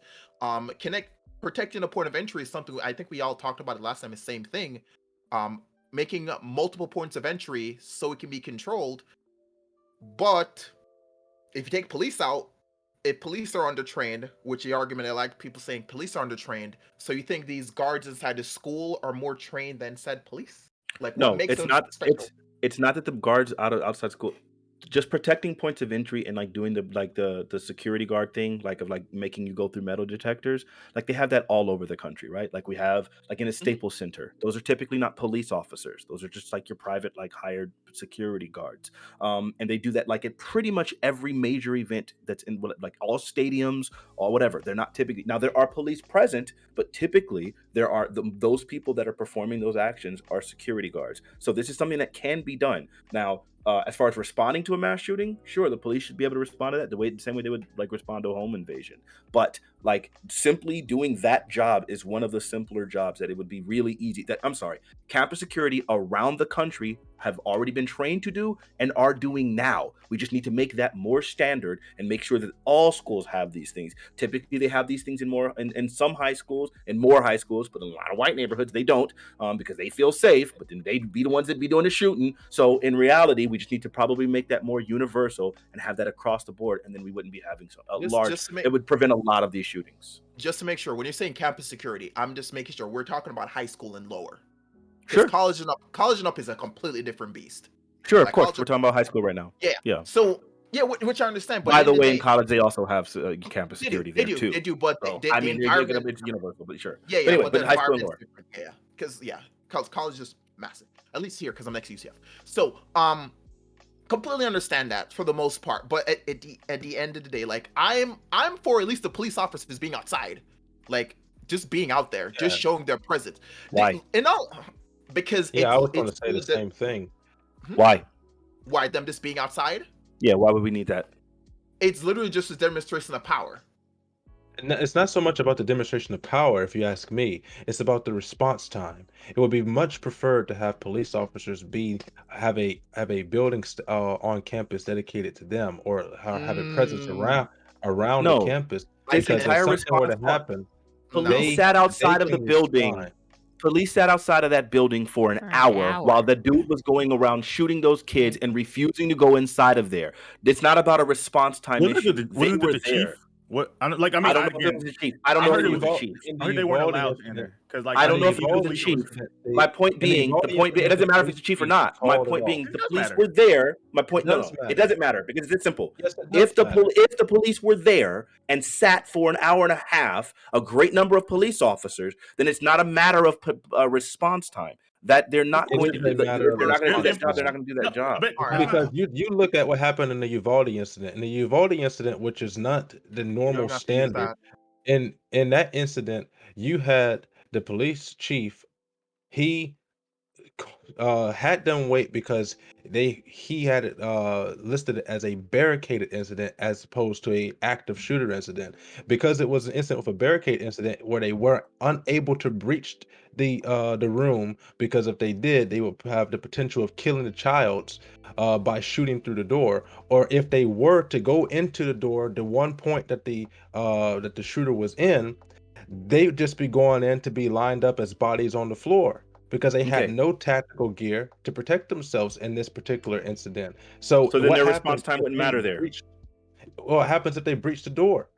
Protecting a point of entry is something I think we all talked about it last time. The same thing. Making multiple points of entry so it can be controlled. But if you take police out, if police are undertrained, which the argument I like people saying police are undertrained, so you think these guards inside the school are more trained than said police? Like what No, makes it's them not. special? It's not that the guards outside school, just protecting points of entry and like doing the security guard thing, like of like making you go through metal detectors. Like they have that all over the country, right? Like we have like in a Staples Center. Those are typically not police officers. Those are just like your private like hired security guards. And they do that like at pretty much every major event that's in like all stadiums or whatever. They're not typically, now there are police present, but typically there are those people that are performing those actions are security guards. So this is something that can be done. Now, as far as responding to a mass shooting, sure, the police should be able to respond to that the same way they would like respond to a home invasion. But like simply doing that job is one of the simpler jobs that it would be really easy. Campus security around the country have already been trained to do and are doing now. We just need to make that more standard and make sure that all schools have these things. Typically, they have these things in some high schools and more high schools, but in a lot of white neighborhoods they don't, because they feel safe. But then they'd be the ones that be doing the shooting. So in reality, we just need to probably make that more universal and have that across the board, and then we wouldn't be having it would prevent a lot of these shootings. Just to make sure, when you're saying campus security, I'm just making sure we're talking about high school and lower. Sure. College and up is a completely different beast. Sure, of course. We're talking about high school right now. Yeah. So yeah, which I understand. But by the way, in college they also have campus security there too. They do, but so, the environment, it's universal, but sure. Yeah, but anyway, but high school and lower. Yeah, because college is massive. At least here, because I'm next to UCF. So completely understand that for the most part. But at the end of the day, like I'm for at least the police officers being outside, like just being out there, just showing their presence. Why? Because I was going to say the same thing. Why them just being outside? Yeah, why would we need that? It's literally just a demonstration of power. It's not so much about the demonstration of power, if you ask me. It's about the response time. It would be much preferred to have police officers have a building on campus dedicated to them, or have a presence around the campus. Because if something were to happen, police sat outside of the building. Police sat outside of that building for an hour while the dude was going around shooting those kids and refusing to go inside of there. It's not about a response time issue. They were there. Chief? What? I don't know if it was the chief. I don't know if it was the chief. I heard they weren't allowed in there because I don't know if he was the chief. My point being, it doesn't matter if it's the chief or not. My point being, the police were there. My point, it doesn't matter because it's simple. If the police were there and sat for an hour and a half, a great number of police officers, then it's not a matter of response time. That they're not going to do that. They're not going to do that job. They're not going to do that job. Because you look at what happened in the Uvalde incident. In the Uvalde incident, which is not the normal standard, in that incident, you had the police chief. He had them wait because he had it listed as a barricaded incident as opposed to a active shooter incident, because it was an incident with a barricade incident where they were unable to breach the room, because if they did, they would have the potential of killing the child by shooting through the door, or if they were to go into the door, the one point that the shooter was in, they would just be going in to be lined up as bodies on the floor, because they had no tactical gear to protect themselves in this particular incident. So then their response time wouldn't matter there. What happens if they breach the door?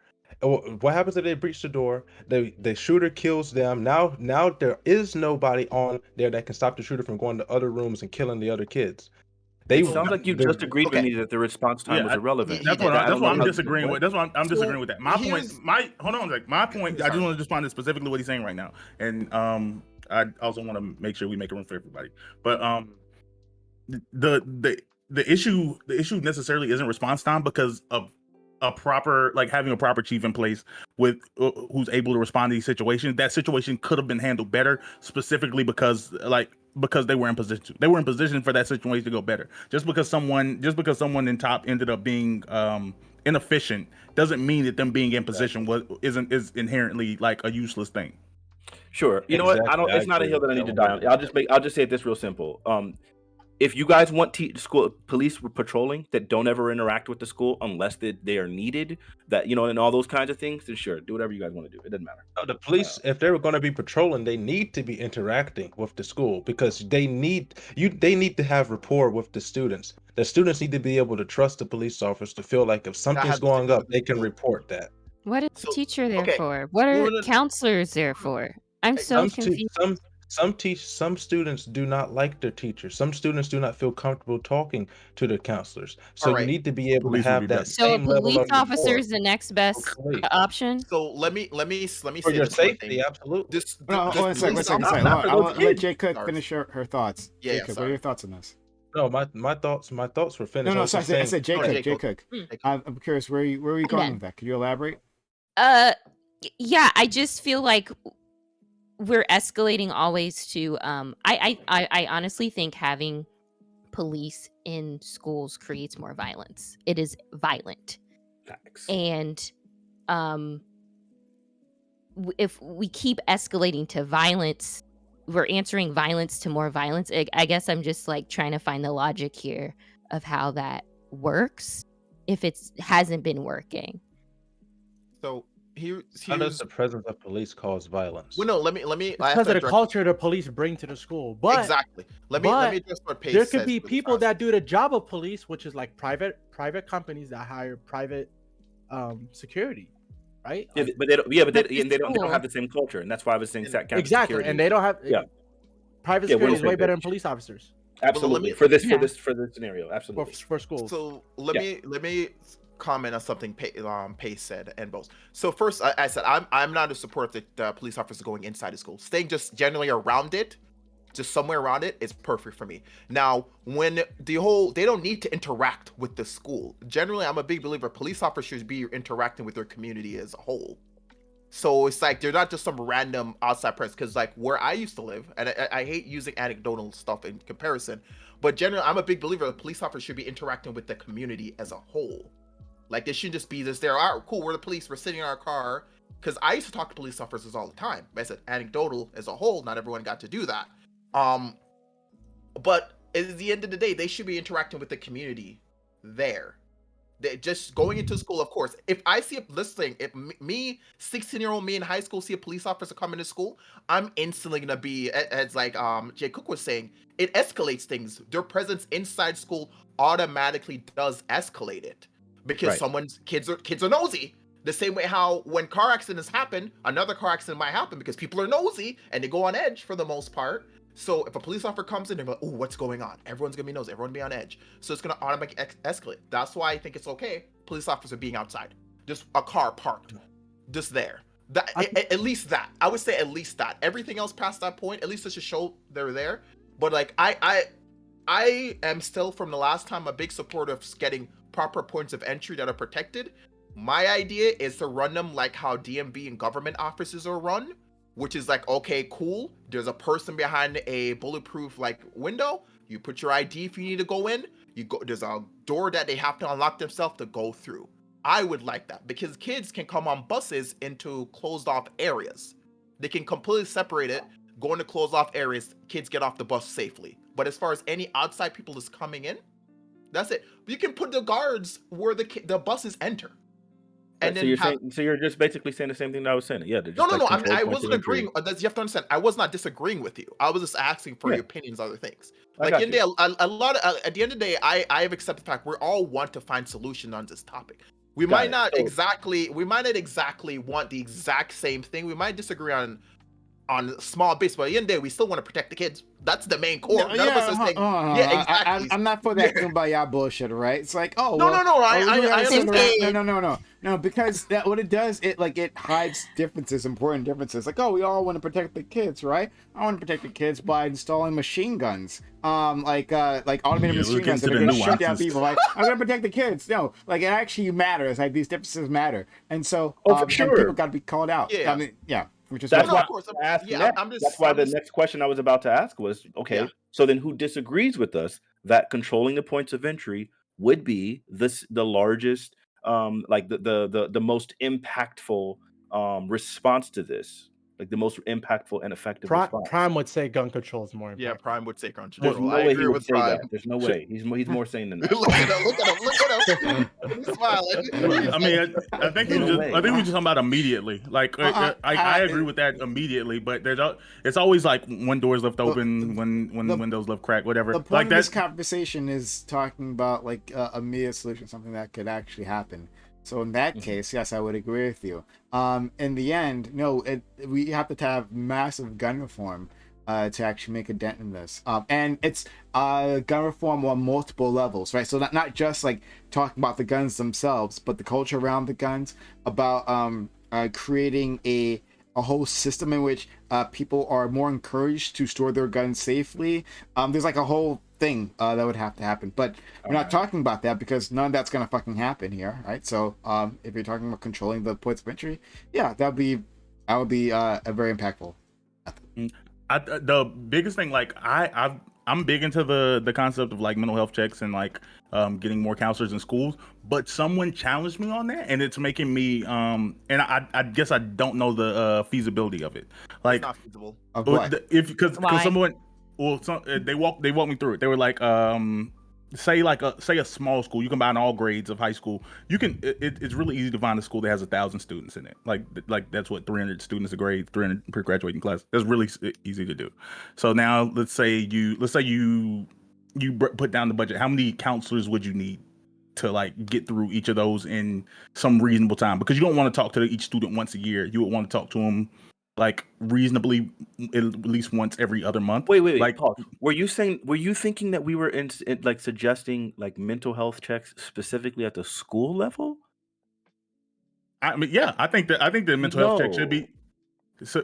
What happens if they breach the door? The shooter kills them. Now there is nobody on there that can stop the shooter from going to other rooms and killing the other kids. It sounds like you just agreed with me that the response time was irrelevant. That's what I'm disagreeing with. That's what I'm disagreeing with that. My point. Hold on. Like my point. I just want to respond to specifically what he's saying right now, and I also want to make sure we make room for everybody. But the issue necessarily isn't response time because of a proper, like having a proper chief in place with who's able to respond to these situations. That situation could have been handled better, specifically because they were in position. They were in position for that situation to go better. Just because someone in top ended up being inefficient doesn't mean that them being in position is inherently like a useless thing. Sure. You know what? It's not a hill that I need to die on. I'll just say it this real simple. If you guys want school police patrolling that don't ever interact with the school unless they are needed, that and all those kinds of things, then sure, do whatever you guys want to do. It doesn't matter. No, the police, if they were going to be patrolling, they need to be interacting with the school because they need to have rapport with the students. The students need to be able to trust the police officers to feel like if something's going up, they can report that. What is the teacher there for? What are counselors there for? I'm so confused. Some students do not like their teachers. Some students do not feel comfortable talking to their counselors. So you need to be able to have that same level of police officer is the next best option. So let me for say your this safety, absolutely. One second. I'll let Jay Cook finish her thoughts. Yeah, Jay Cook, what are your thoughts on this? No, my thoughts were finished. No, sorry, I said Jay Cook. I'm curious, where are you going with that? Could you elaborate? Yeah, I just feel like we're escalating always to I honestly think having police in schools creates more violence. It is violent. Facts. And if we keep escalating to violence, we're answering violence to more violence. I guess I'm just like trying to find the logic here of how that works if it hasn't been working. So how does the presence of police cause violence? Well, no, let me. Because of the culture the police bring to the school. But exactly. Let me address what Pace there could be people that do the job of police, which is like private companies that hire private security, right? Yeah, but they don't have the same culture, and that's why I was saying exactly. Security. And they don't have private security is way better than police officers. Absolutely. For this scenario, absolutely. For schools. So let me comment on something Pace said and both. So first, I said I'm not a support that police officers going inside the school. Staying just generally around it, just somewhere around it, is perfect for me. Now, when they don't need to interact with the school. Generally, I'm a big believer police officers should be interacting with their community as a whole. So it's like they're not just some random outside person. Because like where I used to live, and I hate using anecdotal stuff in comparison, but generally, I'm a big believer that police officers should be interacting with the community as a whole. Like, they shouldn't just be this there. All right, cool, we're the police, we're sitting in our car. Because I used to talk to police officers all the time. I said anecdotal as a whole, not everyone got to do that. But at the end of the day, they should be interacting with the community there. They just going into school, of course. If I see if me, 16-year-old me in high school, see a police officer come into school, I'm instantly gonna be, as like Jay Cook was saying, it escalates things. Their presence inside school automatically does escalate it. Because someone's kids are nosy. The same way how when car accidents happen, another car accident might happen because people are nosy and they go on edge for the most part. So if a police officer comes in, they're like, "Oh, what's going on?" Everyone's gonna be nosy. Everyone be on edge. So it's gonna automatically escalate. That's why I think it's okay. Police officer being outside, just a car parked, just there. At least that. I would say at least that. Everything else past that point, at least it should show they're there. But like I am still from the last time a big supporter of getting proper points of entry that are protected. My idea is to run them like how DMV and government offices are run, which is like, okay, cool. There's a person behind a bulletproof like window. You put your ID if you need to go in. You go. There's a door that they have to unlock themselves to go through. I would like that because kids can come on buses into closed off areas. They can completely separate it, go into closed off areas. Kids get off the bus safely. But as far as any outside people is coming in, that's it. You can put the guards where the buses enter. And so you're just basically saying the same thing that I was saying. Yeah. No. I wasn't agreeing. You have to understand. I was not disagreeing with you. I was just asking for your opinions on other things. Like at the end of the day, I have accepted the fact we all want to find solutions on this topic. We Got might it. not So- exactly want the exact same thing. We might disagree on small base, but at the end of the day, we still want to protect the kids. That's the main core. None of us are saying, yeah, exactly. I'm not for that kumbaya bullshit, right? It's like, oh, No, well, no, no. I understand. No, because that what it does, it hides differences, important differences. Like, oh, we all want to protect the kids, right? I want to protect the kids by installing machine guns, like automated machine guns that are going to shut down people. Like, I'm going to protect the kids. No, like it actually matters. Like these differences matter, and so for sure. and people got to be called out. Yeah. I mean, yeah. Which is That's no, why of course. I asked Yeah, next. I'm just- That's why I'm the just- next question I was about to ask was, okay, Yeah. so then who disagrees with us that controlling the points of entry would be the largest, like the most impactful response to this, like the most impactful and effective response? Prime would say gun control is more Yeah, important. Prime would say gun There's control. no I way agree he would with say Prime. that. There's no way. He's more saying than that. Look at him. He's smiling. I mean, I think he was No just, way. I think we were just talking about immediately. Like, I agree with that immediately, but it's always like one door's left open, when windows left cracked, whatever. The point Like of this that. conversation is talking about like a immediate solution, something that could actually happen. So in that case, yes, I would agree with you. In the end, no, we have to have massive gun reform to actually make a dent in this. And it's gun reform on multiple levels, right? So not just like talking about the guns themselves, but the culture around the guns, about creating a whole system in which people are more encouraged to store their guns safely. There's like a whole thing that would have to happen, but we're not talking about that because none of that's gonna fucking happen here, right? So if you're talking about controlling the points of entry, yeah, that would be a very impactful method. The biggest thing, like I'm big into the concept of like mental health checks and like getting more counselors in schools, but someone challenged me on that, and it's making me and I guess I don't know the feasibility of it. Like, It's not feasible. Of what? because Why? someone, well, they walked me through it. They were like, say a small school, you can buy in all grades of high school. You can it's really easy to find a school that has 1,000 students in it. Like that's what 300 students a grade, 300 per graduating class. That's really easy to do. So now let's say you put down the budget. How many counselors would you need to like get through each of those in some reasonable time? Because you don't want to talk to each student once a year. You would want to talk to them like reasonably at least once every other month. Wait. Like, Pause. Were you thinking that we were in like suggesting like mental health checks specifically at the school level? I mean, yeah, I think the mental health check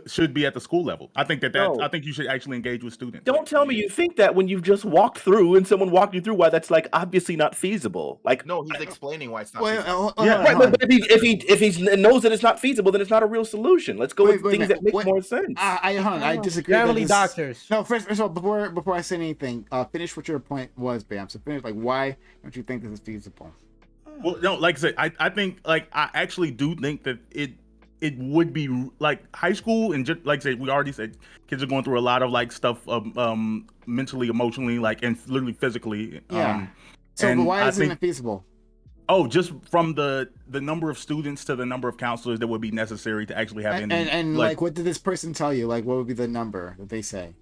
should be at the school level. I think No. I think you should actually engage with students. Don't tell me you think that when you've just walked through and someone walked you through why that's like obviously not feasible. Like, No, he's explaining why it's not Well, feasible. Yeah. right, but if he knows that it's not feasible, then it's not a real solution. Let's go with things that make more sense. I disagree. Family that doctors. No, first of all, before I say anything, finish what your point was, Bam. So finish, like, why don't you think this is feasible? Well, no, like I said, I think, like, I actually do think that it would be like high school, and just like I said, we already said kids are going through a lot of like stuff, mentally, emotionally, like, and literally physically. Yeah. So but why isn't it feasible? Oh, just from the number of students to the number of counselors that would be necessary to actually have And like, what did this person tell you? Like, what would be the number that they say?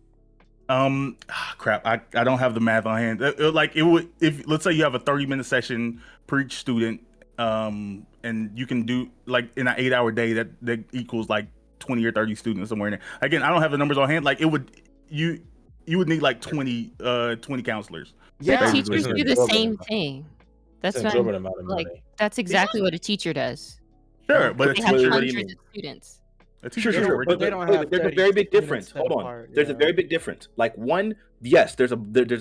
Crap, I don't have the math on hand. Like, it would, if let's say you have a 30-minute session per each student, and you can do like in an 8-hour day that equals like 20 or 30 students somewhere in there. Again, I don't have the numbers on hand. Like, it would, you would need like 20 counselors. Yeah. But teachers Basically do the absorbent same amount. thing. That's It's an what exorbitant amount of like. money. That's exactly what a teacher does. Sure, but They a have teacher, what do you hundreds mean? of students. a teacher Sure. should work But they it. don't Wait, have there's a 30 very big students difference. set Hold on. apart, There's a yeah. very big difference. Like, one, yes, there's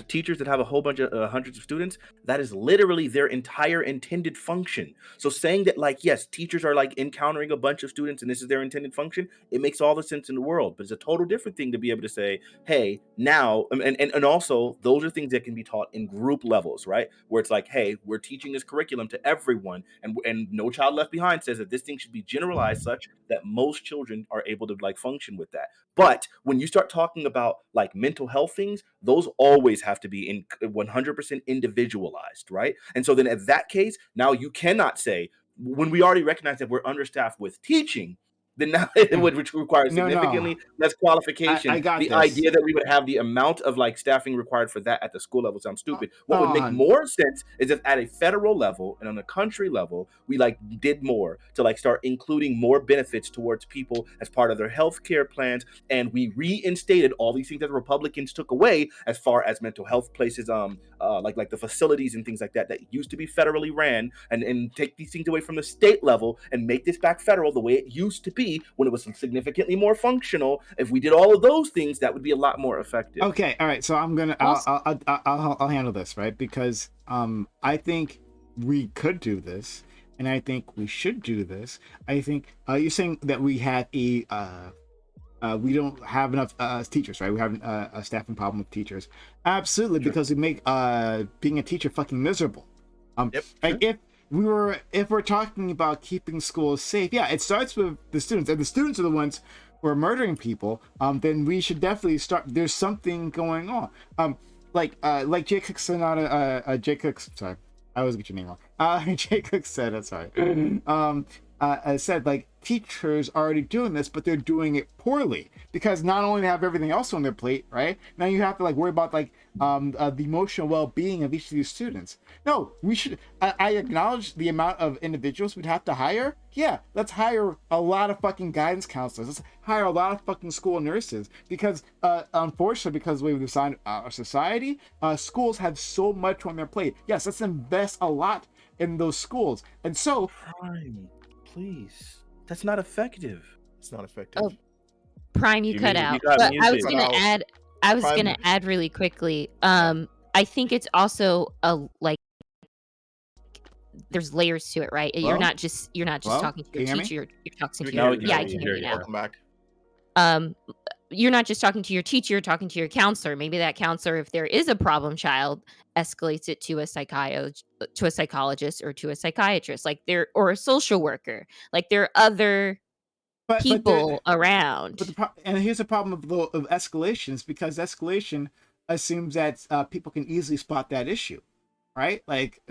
teachers that have a whole bunch of hundreds of students. That is literally their entire intended function. So saying that, like, yes, teachers are like encountering a bunch of students and this is their intended function, it makes all the sense in the world. But it's a total different thing to be able to say, hey, now, and also those are things that can be taught in group levels, right? Where it's like, hey, we're teaching this curriculum to everyone, and No Child Left Behind says that this thing should be generalized such that most children are able to like function with that. But when you start talking about like mental health things, those always have to be in 100% individualized, right? And so then at that case, now you cannot say, when we already recognize that we're understaffed with teaching, Then now which requires No, no. significantly less qualification. I got the this. idea that we would have the amount of like staffing required for that at the school level sounds stupid. What would make more sense is if at a federal level and on a country level, we like did more to like start including more benefits towards people as part of their health care plans, and we reinstated all these things that the Republicans took away as far as mental health places, like the facilities and things like that used to be federally ran, and take these things away from the state level and make this back federal the way it used to be when it was significantly more functional. If we did all of those things, that would be a lot more effective. Okay, all right. So I'll handle this, right? Because I think we could do this, and I think we should do this. I think you're saying that we have we don't have enough teachers, right? We have a staffing problem with teachers. Absolutely, sure. Because we make being a teacher fucking miserable. Yep. Like if we're talking about keeping schools safe, yeah, it starts with the students, and the students are the ones who are murdering people. Then we should definitely start. There's something going on. Like Jay Cook said, Jay Cook. Sorry, I always get your name wrong. Jay Cook said, sorry. Said like teachers are already doing this, but they're doing it poorly because not only they have everything else on their plate, right? Now you have to like worry about like the emotional well-being of each of these students. No, we should. I acknowledge the amount of individuals we'd have to hire. Yeah, let's hire a lot of fucking guidance counselors. Let's hire a lot of fucking school nurses because unfortunately, because the way we've designed our society, schools have so much on their plate. Yes, let's invest a lot in those schools, and so. Please, that's not effective. It's not effective. Oh, Prime, you cut out. But I was gonna add. I was Prime. gonna add really quickly. I think it's also like there's layers to it, right? Well, you're not just talking to your teacher. You're talking to your I can hear you now. Welcome back. You're not just talking to your teacher, you're talking to your counselor. Maybe that counselor, if there is a problem child, escalates it to a psychologist or to a psychiatrist, or a social worker. Like there are other people around. And here's the problem of escalations, because escalation assumes that people can easily spot that issue. Right, like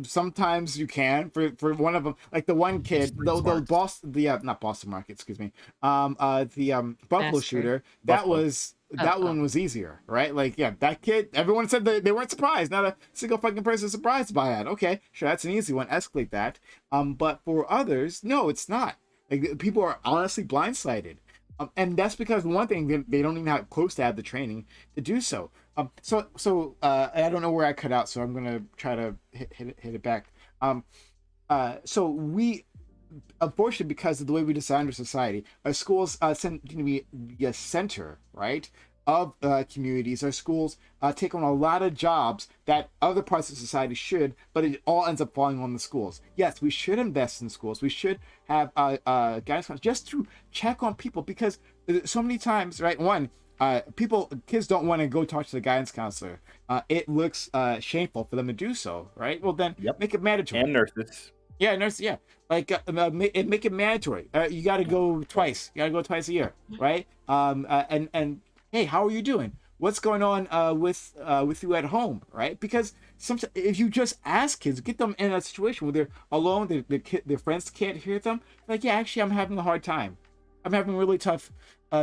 sometimes you can for one of them, like the one kid, not Boston Market, excuse me, the Buffalo shooter. That one was easier, right? Like, yeah, that kid. Everyone said they weren't surprised. Not a single fucking person surprised by that. Okay, sure, that's an easy one. Escalate that. But for others, no, it's not. Like people are honestly blindsided. And that's because one thing, they don't even have close to have the training to do so. So I don't know where I cut out, so I'm gonna try to hit it back. So we, unfortunately, because of the way we designed our society, our schools tend to be a center, right, of communities. Our schools take on a lot of jobs that other parts of society should, but it all ends up falling on the schools. Yes, we should invest in schools. We should have guidance just to check on people, because so many times, right? Kids don't want to go talk to the guidance counselor. It looks shameful for them to do so, right? Well, then make it mandatory. And nurses. Yeah, nurses. Yeah, like make it mandatory. You got to go twice. You got to go twice a year, right? And hey, how are you doing? What's going on with you at home, right? Because sometimes if you just ask kids, get them in a situation where they're alone, their friends can't hear them. Like, yeah, actually, I'm having a hard time. I'm having a really tough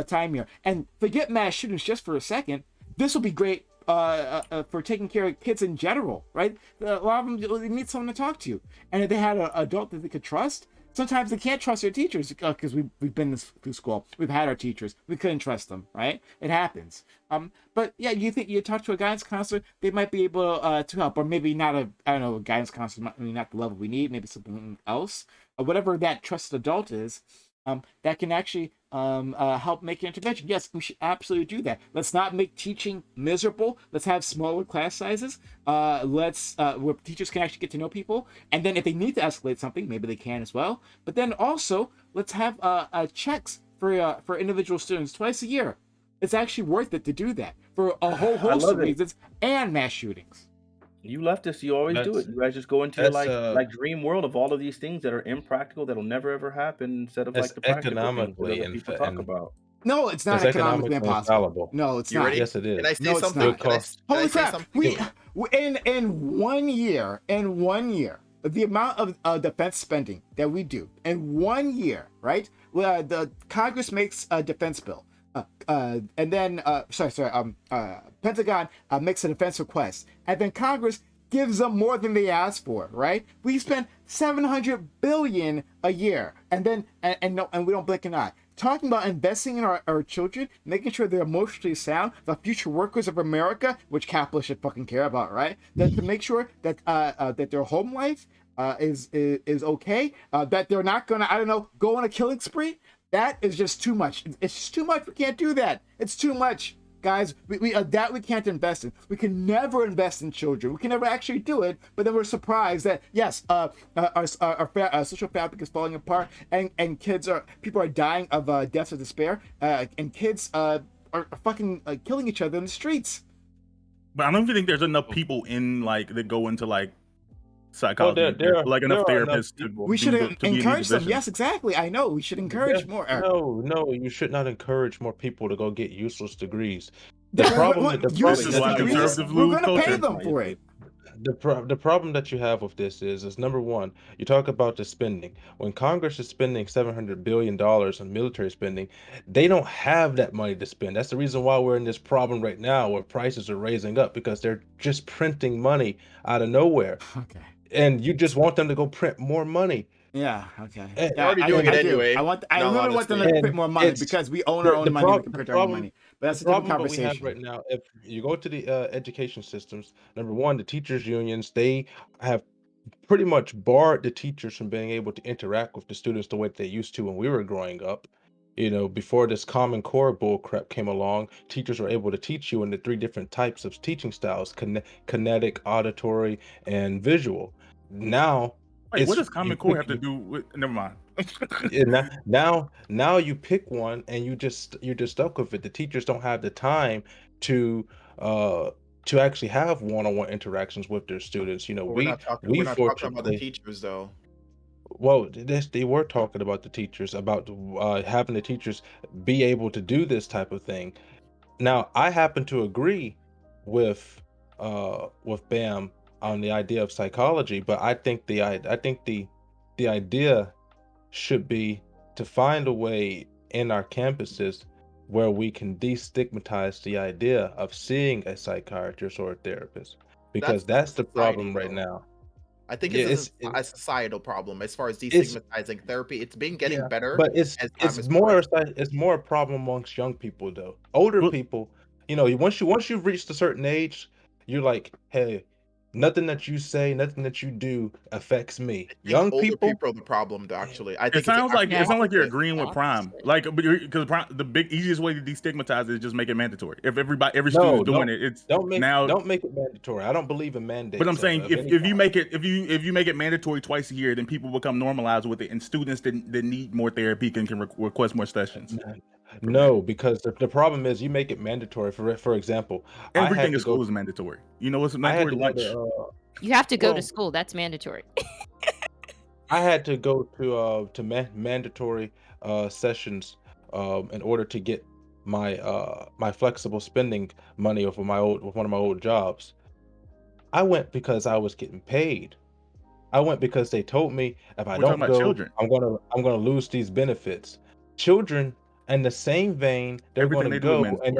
time here. And forget mass shootings just for a second. This will be great for taking care of kids in general, right? A lot of them, they need someone to talk to. And if they had an adult that they could trust, sometimes they can't trust their teachers because we've been through school. We've had our teachers. We couldn't trust them, right? It happens. But yeah, you think you talk to a guidance counselor, they might be able to help, or maybe not a guidance counselor, maybe not the level we need, maybe something else, or whatever that trusted adult is. That can actually help make an intervention. Yes, we should absolutely do that. Let's not make teaching miserable. Let's have smaller class sizes. Where teachers can actually get to know people. And then if they need to escalate something, maybe they can as well. But then also, let's have checks for individual students twice a year. It's actually worth it to do that for a whole host of reasons and mass shootings. You leftists, you always do it. You guys just go into your like dream world of all of these things that are impractical, that'll never ever happen, instead of like the practical economically things that people talk about. No, it's not economically impossible. No, it's not. Ready? Yes, it is. Can I say something? Holy crap! In 1 year, the amount of defense spending that we do in 1 year, right? The Congress makes a defense bill, and then Pentagon makes a defense request, and then Congress gives them more than they asked for, right? We spend $700 billion a year, and we don't blink an eye. Talking about investing in our children, making sure they're emotionally sound, the future workers of America, which capitalists should fucking care about, right? That to make sure that that their home life is okay, that they're not gonna, I don't know, go on a killing spree. That is just too much. It's just too much. We can't do that. It's too much, guys. We can't invest in. We can never invest in children. We can never actually do it. But then we're surprised that yes, our social fabric is falling apart, and people are dying of deaths of despair, and kids are fucking killing each other in the streets. But I don't even think there's enough people in that go into psychology, enough therapists to. We should encourage them. Yes, exactly. I know we should encourage more. No, you should not encourage more people to go get useless degrees. The problem we're going to pay them for it. The problem that you have with this is number one, you talk about the spending. When Congress is spending $700 billion on military spending, they don't have that money to spend. That's the reason why we're in this problem right now where prices are raising up, because they're just printing money out of nowhere. Okay. And you just want them to go print more money. Yeah, okay. They're already doing it anyway. I really want them to print more money because we own our own money. We can print our own money. But that's a different conversation. We have right now, if you go to the education systems, number one, the teachers' unions, they have pretty much barred the teachers from being able to interact with the students the way they used to when we were growing up. Before this Common Core bull crap came along, teachers were able to teach you in the 3 different types of teaching styles: kinetic, auditory, and visual. Now, what does Common Core have to do with? Never mind. now you pick one and you're just stuck with it. The teachers don't have the time to actually have one-on-one interactions with their students. We're not talking about the teachers though. Well, they were talking about the teachers, about having the teachers be able to do this type of thing. Now, I happen to agree with Bam on the idea of psychology, but I think the idea should be to find a way in our campuses where we can destigmatize the idea of seeing a psychiatrist or a therapist, because that's the problem right now. I think it's a societal problem as far as destigmatizing therapy. It's been getting better, but it's more a problem amongst young people though. Older people, once you've reached a certain age, you're like, hey, nothing that you say, nothing that you do affects me. Young people are the problem, actually. I think it sounds like you're agreeing with Prime, because the easiest way to destigmatize it is just make it mandatory. If every student is doing it, don't make it mandatory. I don't believe in mandates. But I'm saying if you make it mandatory twice a year, then people become normalized with it, and students that need more therapy can request more sessions. No, because the problem is you make it mandatory. For example, everything in school is mandatory. What's mandatory? Lunch. You have to go to school. That's mandatory. I had to go to mandatory sessions in order to get my flexible spending money with one of my old jobs. I went because I was getting paid. I went because they told me if I don't go, children. I'm gonna lose these benefits. Children. In the same vein, they're going to go, and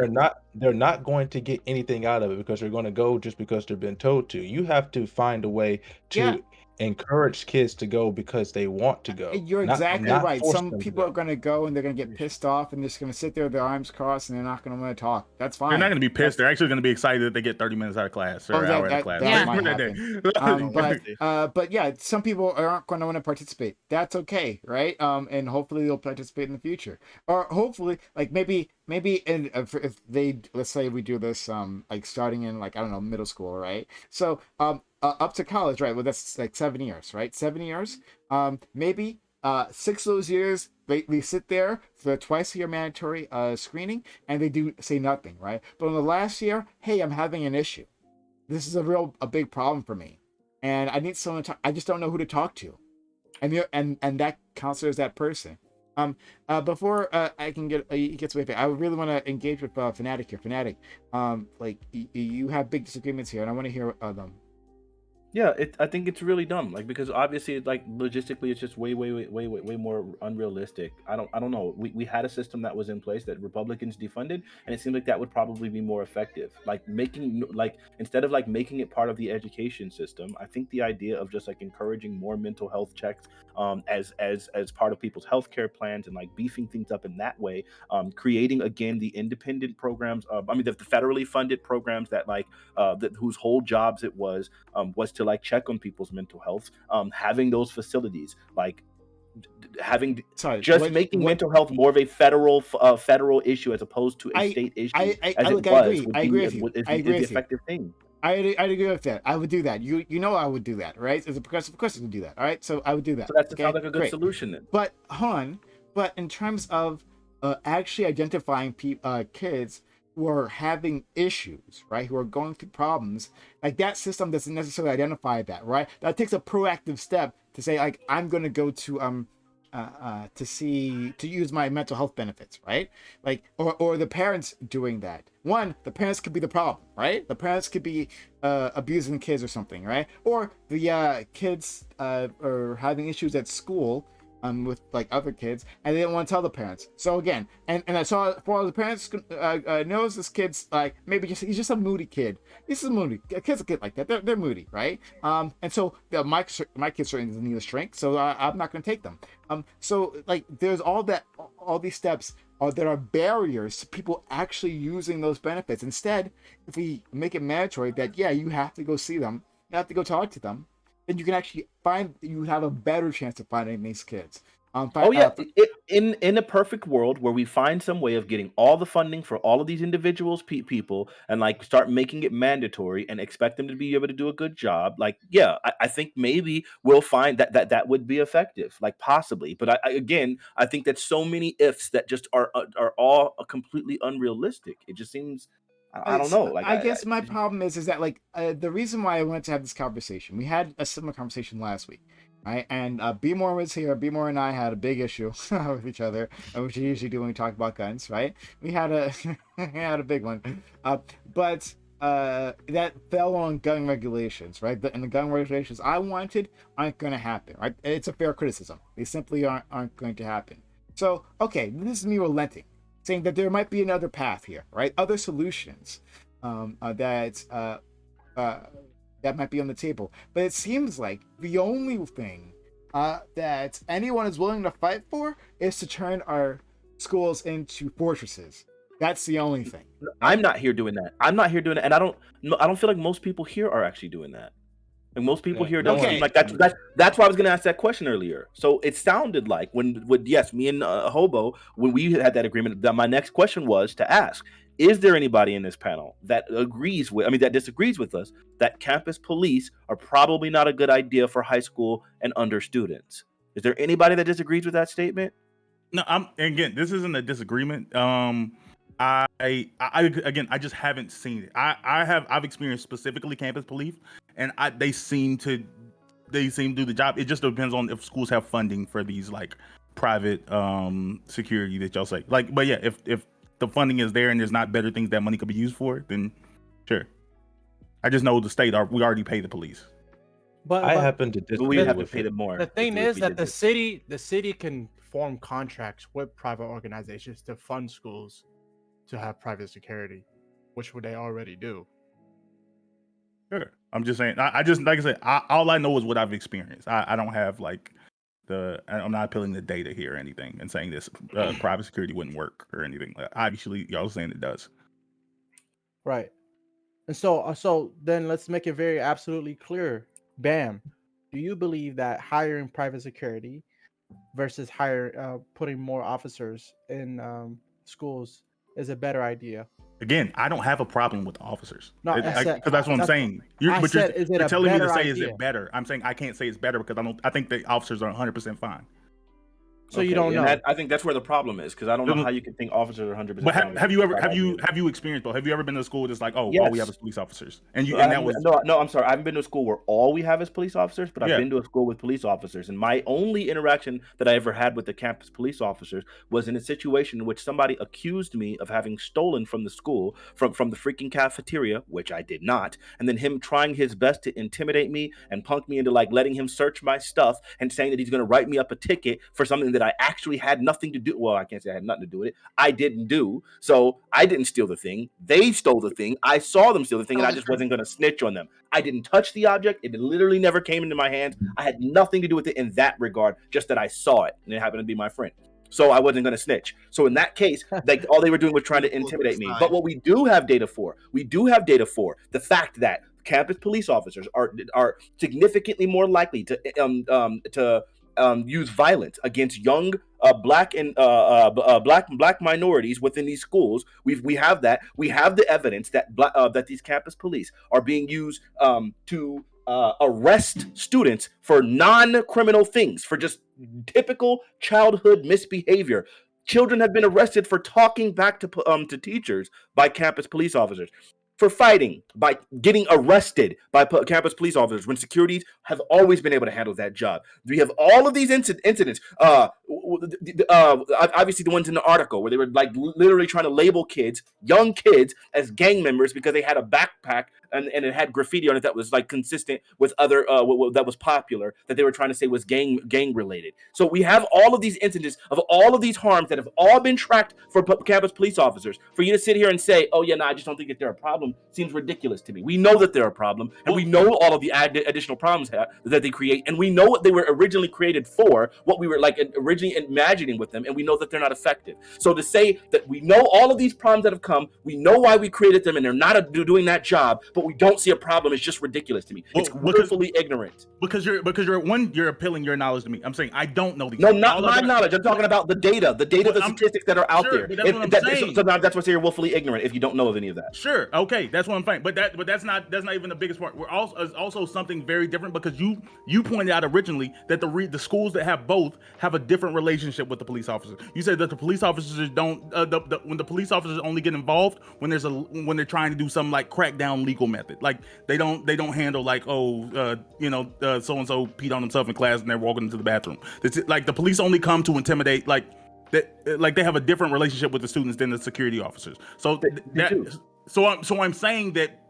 they're not going to get anything out of it because they're going to go just because they've been told to. You have to find a way to encourage kids to go because they want to go. You're exactly right. Some people are going to go and they're going to get pissed off and they're just going to sit there with their arms crossed and they're not going to want to talk. That's fine. They're not going to be pissed. They're actually going to be excited that they get 30 minutes out of class or an hour out of class. But yeah, some people aren't going to want to participate. That's okay, right? And hopefully they'll participate in the future. Or hopefully, maybe if they, let's say we do this starting in middle school, right? So up to college, right? Well, that's 7 years, right? 7 years. Maybe 6 of those years they sit there for a twice-a-year mandatory screening, and they do say nothing, right? But in the last year, hey, I'm having an issue. This is a big problem for me, and I need someone to talk. I just don't know who to talk to, and that counselor is that person. Before I can gets away from it, I really want to engage with Fanatic here. Fanatic, you have big disagreements here, and I want to hear them. Yeah, I think it's really dumb. Like, because obviously, like, logistically, it's just way more unrealistic. I don't know. We had a system that was in place that Republicans defunded, and it seems like that would probably be more effective. Like, instead of like making it part of the education system, I think the idea of just like encouraging more mental health checks, as part of people's healthcare plans, and like beefing things up in that way, creating again the independent programs. I mean, the federally funded programs that like whose whole jobs it was to like check on people's mental health, having those facilities, like making mental health more of a federal issue as opposed to a state issue I agree with you. Is the effective thing. I'd agree with that. I would do that. You know I would do that, right? As a progressive, of course I would do that. All right, so I would do that. So that sounds like a good solution then. But but in terms of actually identifying kids who are having issues, right? Who are going through problems, like that system doesn't necessarily identify that, right? That takes a proactive step to say, like, I'm going to go to use my mental health benefits, right? Like, or the parents doing that. The parents could be the problem, right? The parents could be abusing kids or something, right? Or the kids are having issues at school with like other kids, and they didn't want to tell the parents. So again, and I saw for all the parents knows this kid's like maybe he's just a moody kid. This is moody. Kids are kid like that. They're moody, right? And so my kids certainly need a shrink, so I'm not going to take them. So like there's all these steps that are barriers to people actually using those benefits. Instead, if we make it mandatory that you have to go see them, you have to go talk to them, then you can actually you have a better chance of finding these kids. In a perfect world where we find some way of getting all the funding for all of these individuals, people, and like start making it mandatory and expect them to be able to do a good job, like I think maybe we'll find that would be effective, like possibly. But I think that so many ifs that just are all completely unrealistic. It just seems. I don't know. Like, I guess my problem is that like the reason why I wanted to have this conversation, we had a similar conversation last week, right? And B More was here. B More and I had a big issue with each other, which we usually do when we talk about guns, right? We had a big one, but that fell on gun regulations, right? And the gun regulations I wanted aren't going to happen, right? It's a fair criticism. They simply aren't going to happen. So okay, this is me relenting, saying that there might be another path here, right? Other solutions that might be on the table. But it seems like the only thing that anyone is willing to fight for is to turn our schools into fortresses. That's the only thing. I'm not here doing that. And I don't feel like most people here are actually doing that. And most people here don't seem like that's why I was going to ask that question earlier. So it sounded like when me and Hobo, when we had that agreement, that my next question was to ask, is there anybody in this panel that disagrees with us that campus police are probably not a good idea for high school and under students? Is there anybody that disagrees with that statement? No, this isn't a disagreement. I just haven't seen it. I've experienced specifically campus police, and they seem to do the job. It just depends on if schools have funding for these like private security that y'all say. Like, but yeah, if the funding is there and there's not better things that money could be used for, then sure. I just know we already pay the police. But I happen to disagree. We have to pay them more. The thing is that the city can form contracts with private organizations to fund schools to have private security, which would they already do. Sure. I'm just saying. I just like I said. All I know is what I've experienced. I don't have like I'm not appealing the data here or anything and saying this private security wouldn't work or anything. Obviously, y'all saying it does. Right. And so then let's make it very absolutely clear. Bam. Do you believe that hiring private security versus putting more officers in schools is a better idea? Again, I don't have a problem with officers. No, because that's what I'm saying. You're telling me to say, is it better? I'm saying I can't say it's better because I think the officers are 100% fine. So you don't know. I think that's where the problem is, because I don't know how you can think officers are 100%. But have you experienced though? Have you ever been to a school that's like, oh, all we have is police officers, and I'm sorry, I haven't been to a school where all we have is police officers, but I've been to a school with police officers, and my only interaction that I ever had with the campus police officers was in a situation in which somebody accused me of having stolen from the school, from the freaking cafeteria, which I did not, and then him trying his best to intimidate me and punk me into like letting him search my stuff and saying that he's going to write me up a ticket for something that I actually had nothing to do. Well, I can't say I had nothing to do with it. I didn't do. So I didn't steal the thing. They stole the thing. I saw them steal the thing, and I just wasn't going to snitch on them. I didn't touch the object. It literally never came into my hands. I had nothing to do with it in that regard, just that I saw it, and it happened to be my friend. So I wasn't going to snitch. So in that case, all they were doing was trying to intimidate me. But what we do have data for, the fact that campus police officers are significantly more likely to use violence against young black minorities within these schools. We have that. We have the evidence that that these campus police are being used to arrest students for non-criminal things, for just typical childhood misbehavior. Children have been arrested for talking back to teachers by campus police officers, for fighting, by getting arrested by campus police officers, when securities have always been able to handle that job. We have all of these incidents. Obviously, the ones in the article where they were like literally trying to label young kids, as gang members because they had a backpack and it had graffiti on it that was like consistent with other that was popular, that they were trying to say was gang related. So we have all of these incidents of all of these harms that have all been tracked for campus police officers. For you to sit here and say, oh yeah, no, I just don't think that they're a problem, seems ridiculous to me. We know that they're a problem, and we know all of the additional problems that they create, and we know what they were originally created for, what we were like originally imagining with them, and we know that they're not effective. So to say that we know all of these problems that have come, we know why we created them, and they're not doing that job, but we don't see a problem, is just ridiculous to me. It's willfully ignorant. Because you're appealing your knowledge to me. I'm saying I don't know these. No, not my knowledge. I'm talking about the data, the statistics that are out there. So now that's why you're willfully ignorant if you don't know of any of that. Sure, okay, that's what I'm saying. But that's not even the biggest part. We're also something very different, because you pointed out originally that the schools that have both have a different relationship with the police officers. You said that the police officers don't when the police officers only get involved when they're trying to do some like crackdown legal method. Like they don't handle like so and so peed on himself in class and they're walking into the bathroom. Like the police only come to intimidate, like they have a different relationship with the students than the security officers. So I'm saying that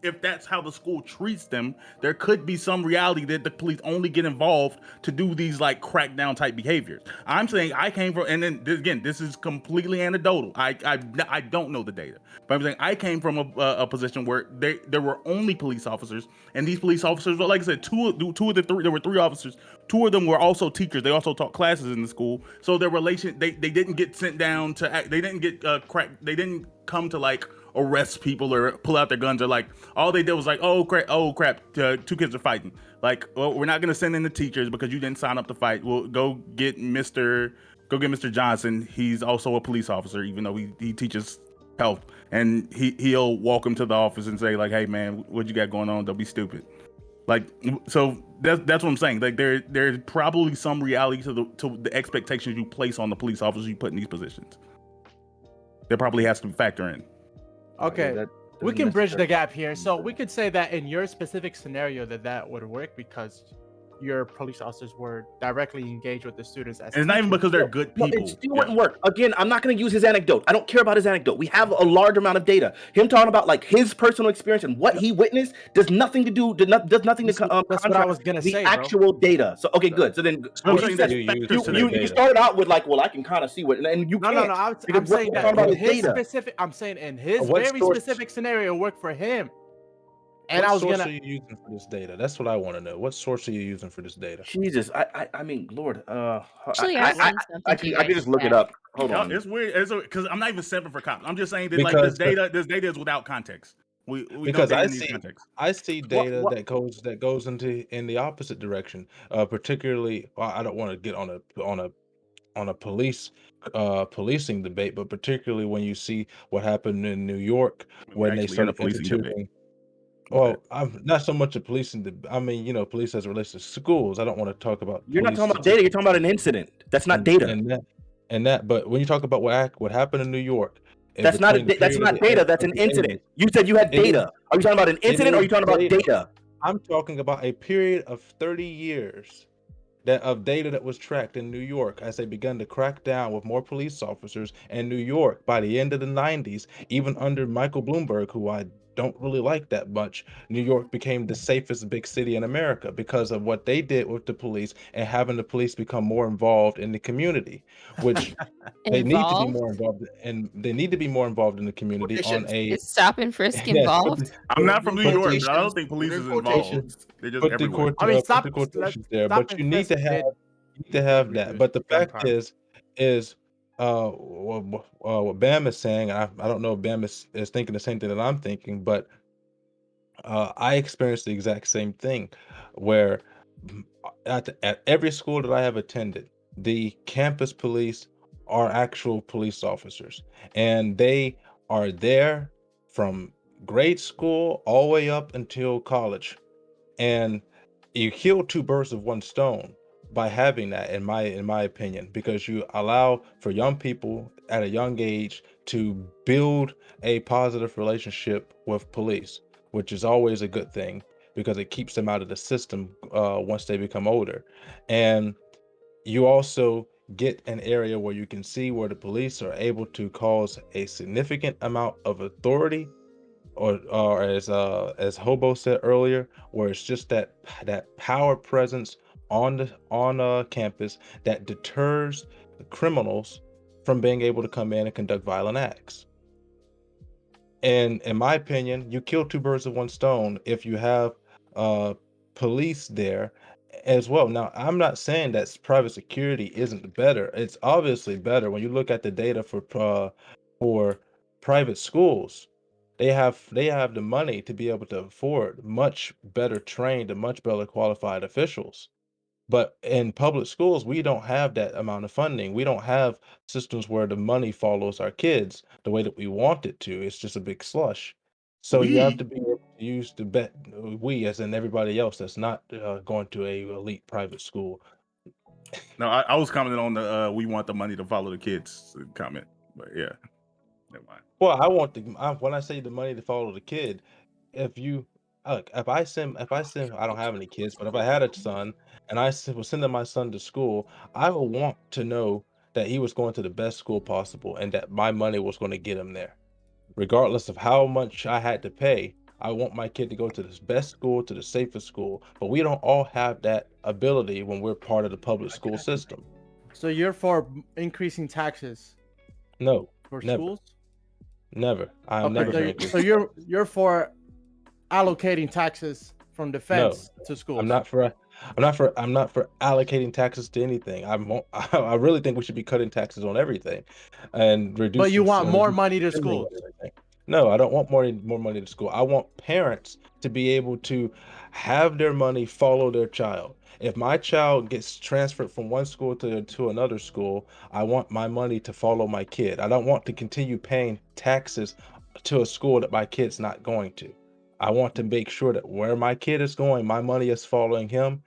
if that's how the school treats them, there could be some reality that the police only get involved to do these like crackdown type behaviors. I'm saying I came from, and then again, this is completely anecdotal. I don't know the data, but I'm saying I came from a position where there were only police officers, and these police officers, like I said, two of the three, there were three officers. Two of them were also teachers. They also taught classes in the school. So their relation, they didn't get sent down to act. They didn't get They didn't come to like arrest people or pull out their guns, or like all they did was like, oh crap, two kids are fighting. Like, well, we're not gonna send in the teachers because you didn't sign up to fight. We'll go get Mr. Johnson. He's also a police officer, even though he teaches health, and he'll walk him to the office and say like, hey man, what you got going on? Don't be stupid. Like, so that's what I'm saying. Like there's probably some reality to the expectations you place on the police officers you put in these positions. There probably has to factor in. Okay, we can bridge the gap here. So we could say that in your specific scenario that would work because your police officers were directly engaged with the students. It's not even because they're good people. It still wouldn't work. Again, I'm not going to use his anecdote. I don't care about his anecdote. We have a large amount of data. Him talking about like his personal experience and what he witnessed does nothing to that's what I was going to say, actual data. So okay, good. So then you started out with like, well, I can kind of see what, and you can't. No. I'm saying that in his specific. I'm saying in his very specific scenario worked for him. And what source are you using for this data? That's what I want to know. What source are you using for this data? Jesus, I mean, Lord. Actually, I can just look it up. Hold on. It's weird because I'm not even stepping for cops. I'm just saying that like this data is without context. We because I see data that goes in the opposite direction. Particularly, I don't want to get on a policing debate, but particularly when you see what happened in New York when they started instituting. Well, I'm not so much a police I mean, police as it relates to schools. I don't want to talk about You're not police talking about data. You're talking about an incident. That's not data. and that. But when you talk about what happened in New York, that's not data. That's an incident. You said you had data. Are you talking about an incident or are you talking about data? I'm talking about a period of 30 years of data that was tracked in New York as they began to crack down with more police officers in New York by the end of the 90s, even under Michael Bloomberg, who I don't really like that much. New York became the safest big city in America because of what they did with the police and having the police become more involved in the community, which they need to be more involved, and they need to be more involved in the community on a Is stop and frisk involved? I'm not from New York, but I don't think police is involved. They're just everywhere. I mean, stop the quotations there, but you need to have that. But the fact is what Bam is saying, I don't know if Bam is thinking the same thing that I'm thinking, but I experienced the exact same thing where at every school that I have attended, the campus police are actual police officers, and they are there from grade school all the way up until college. And you kill two birds with one stone by having that, in my opinion, because you allow for young people at a young age to build a positive relationship with police, which is always a good thing because it keeps them out of the system once they become older. And you also get an area where you can see where the police are able to cause a significant amount of authority, or as Hobo said earlier, where it's just that power presence on campus that deters the criminals from being able to come in and conduct violent acts. And in my opinion, you kill two birds with one stone if you have police there as well. Now, I'm not saying that private security isn't better. It's obviously better when you look at the data for private schools. They have the money to be able to afford much better trained and much better qualified officials. But in public schools, we don't have that amount of funding. We don't have systems where the money follows our kids the way that we want it to. It's just a big slush. So you have to be able to use the bet. We, as in everybody else, that's not going to a elite private school. No, I was commenting on the we want the money to follow the kids comment, but yeah, never mind. Well, when I say the money to follow the kid, if I send, I don't have any kids, but if I had a son and was sending my son to school, I would want to know that he was going to the best school possible and that my money was going to get him there. Regardless of how much I had to pay, I want my kid to go to the best school, to the safest school. But we don't all have that ability when we're part of the public school system. So you're for increasing taxes? No, for never. Schools? Never. I'm never. So you're for allocating taxes from defense to schools? I'm not for allocating taxes to anything. I really think we should be cutting taxes on everything and reducing. But you want more money to schools? No, I don't want more money to school. I want parents to be able to have their money follow their child. If my child gets transferred from one school to another school, I want my money to follow my kid. I don't want to continue paying taxes to a school that my kid's not going to. I want to make sure that where my kid is going, my money is following him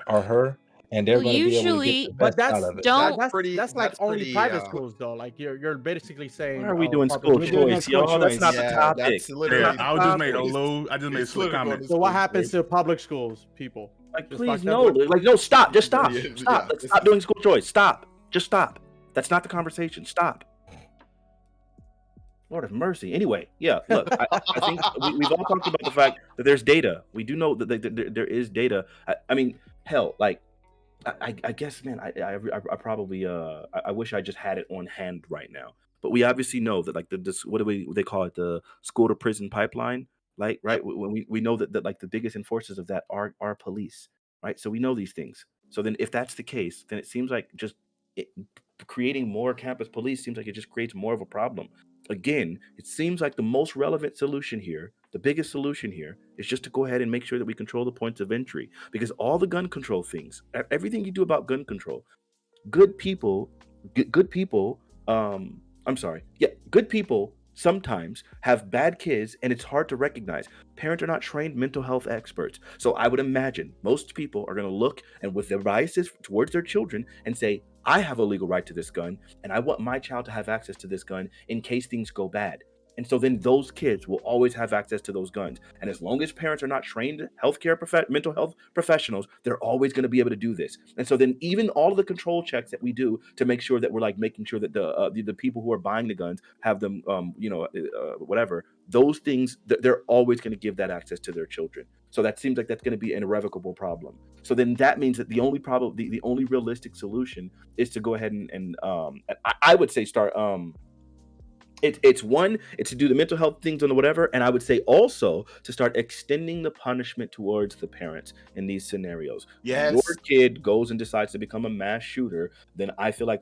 or her, and they're going to be able to get the best out of it. That's like only private schools though. Like you're basically saying, why are we doing school choice, y'all? That's not the topic. That's literally I just made a slick comment. So what happens to public schools, people? Like, please, no, stop, just stop, stop. Let's stop doing school choice. Stop, just stop. That's not the conversation. Stop. Lord of mercy. Anyway, yeah, look, I think we've all talked about the fact that there's data. We do know that there is data. I mean, hell, like, I guess, man, I probably, I wish I just had it on hand right now. But we obviously know that, like, what do they call it? The school to prison pipeline. Like, right, when we know that like the biggest enforcers of that are police, right? So we know these things. So then if that's the case, then it seems like creating more campus police seems like it just creates more of a problem. Again, it seems like the most relevant solution here, the biggest solution here, is just to go ahead and make sure that we control the points of entry, because all the gun control things, everything you do about gun control, good people sometimes have bad kids, and it's hard to recognize. Parents are not trained mental health experts. So I would imagine most people are going to look and with their biases towards their children and say, I have a legal right to this gun, and I want my child to have access to this gun in case things go bad. And so then those kids will always have access to those guns. And as long as parents are not trained mental health professionals, they're always going to be able to do this. And so then even all of the control checks that we do to make sure that we're like making sure that the people who are buying the guns have them, whatever, those things, they're always going to give that access to their children. So that seems like that's going to be an irrevocable problem. So then that means that the only problem, the only realistic solution is to go ahead and I would say start, it's to do the mental health things and whatever, and I would say also to start extending the punishment towards the parents in these scenarios. Yes. Your kid goes and decides to become a mass shooter, then I feel like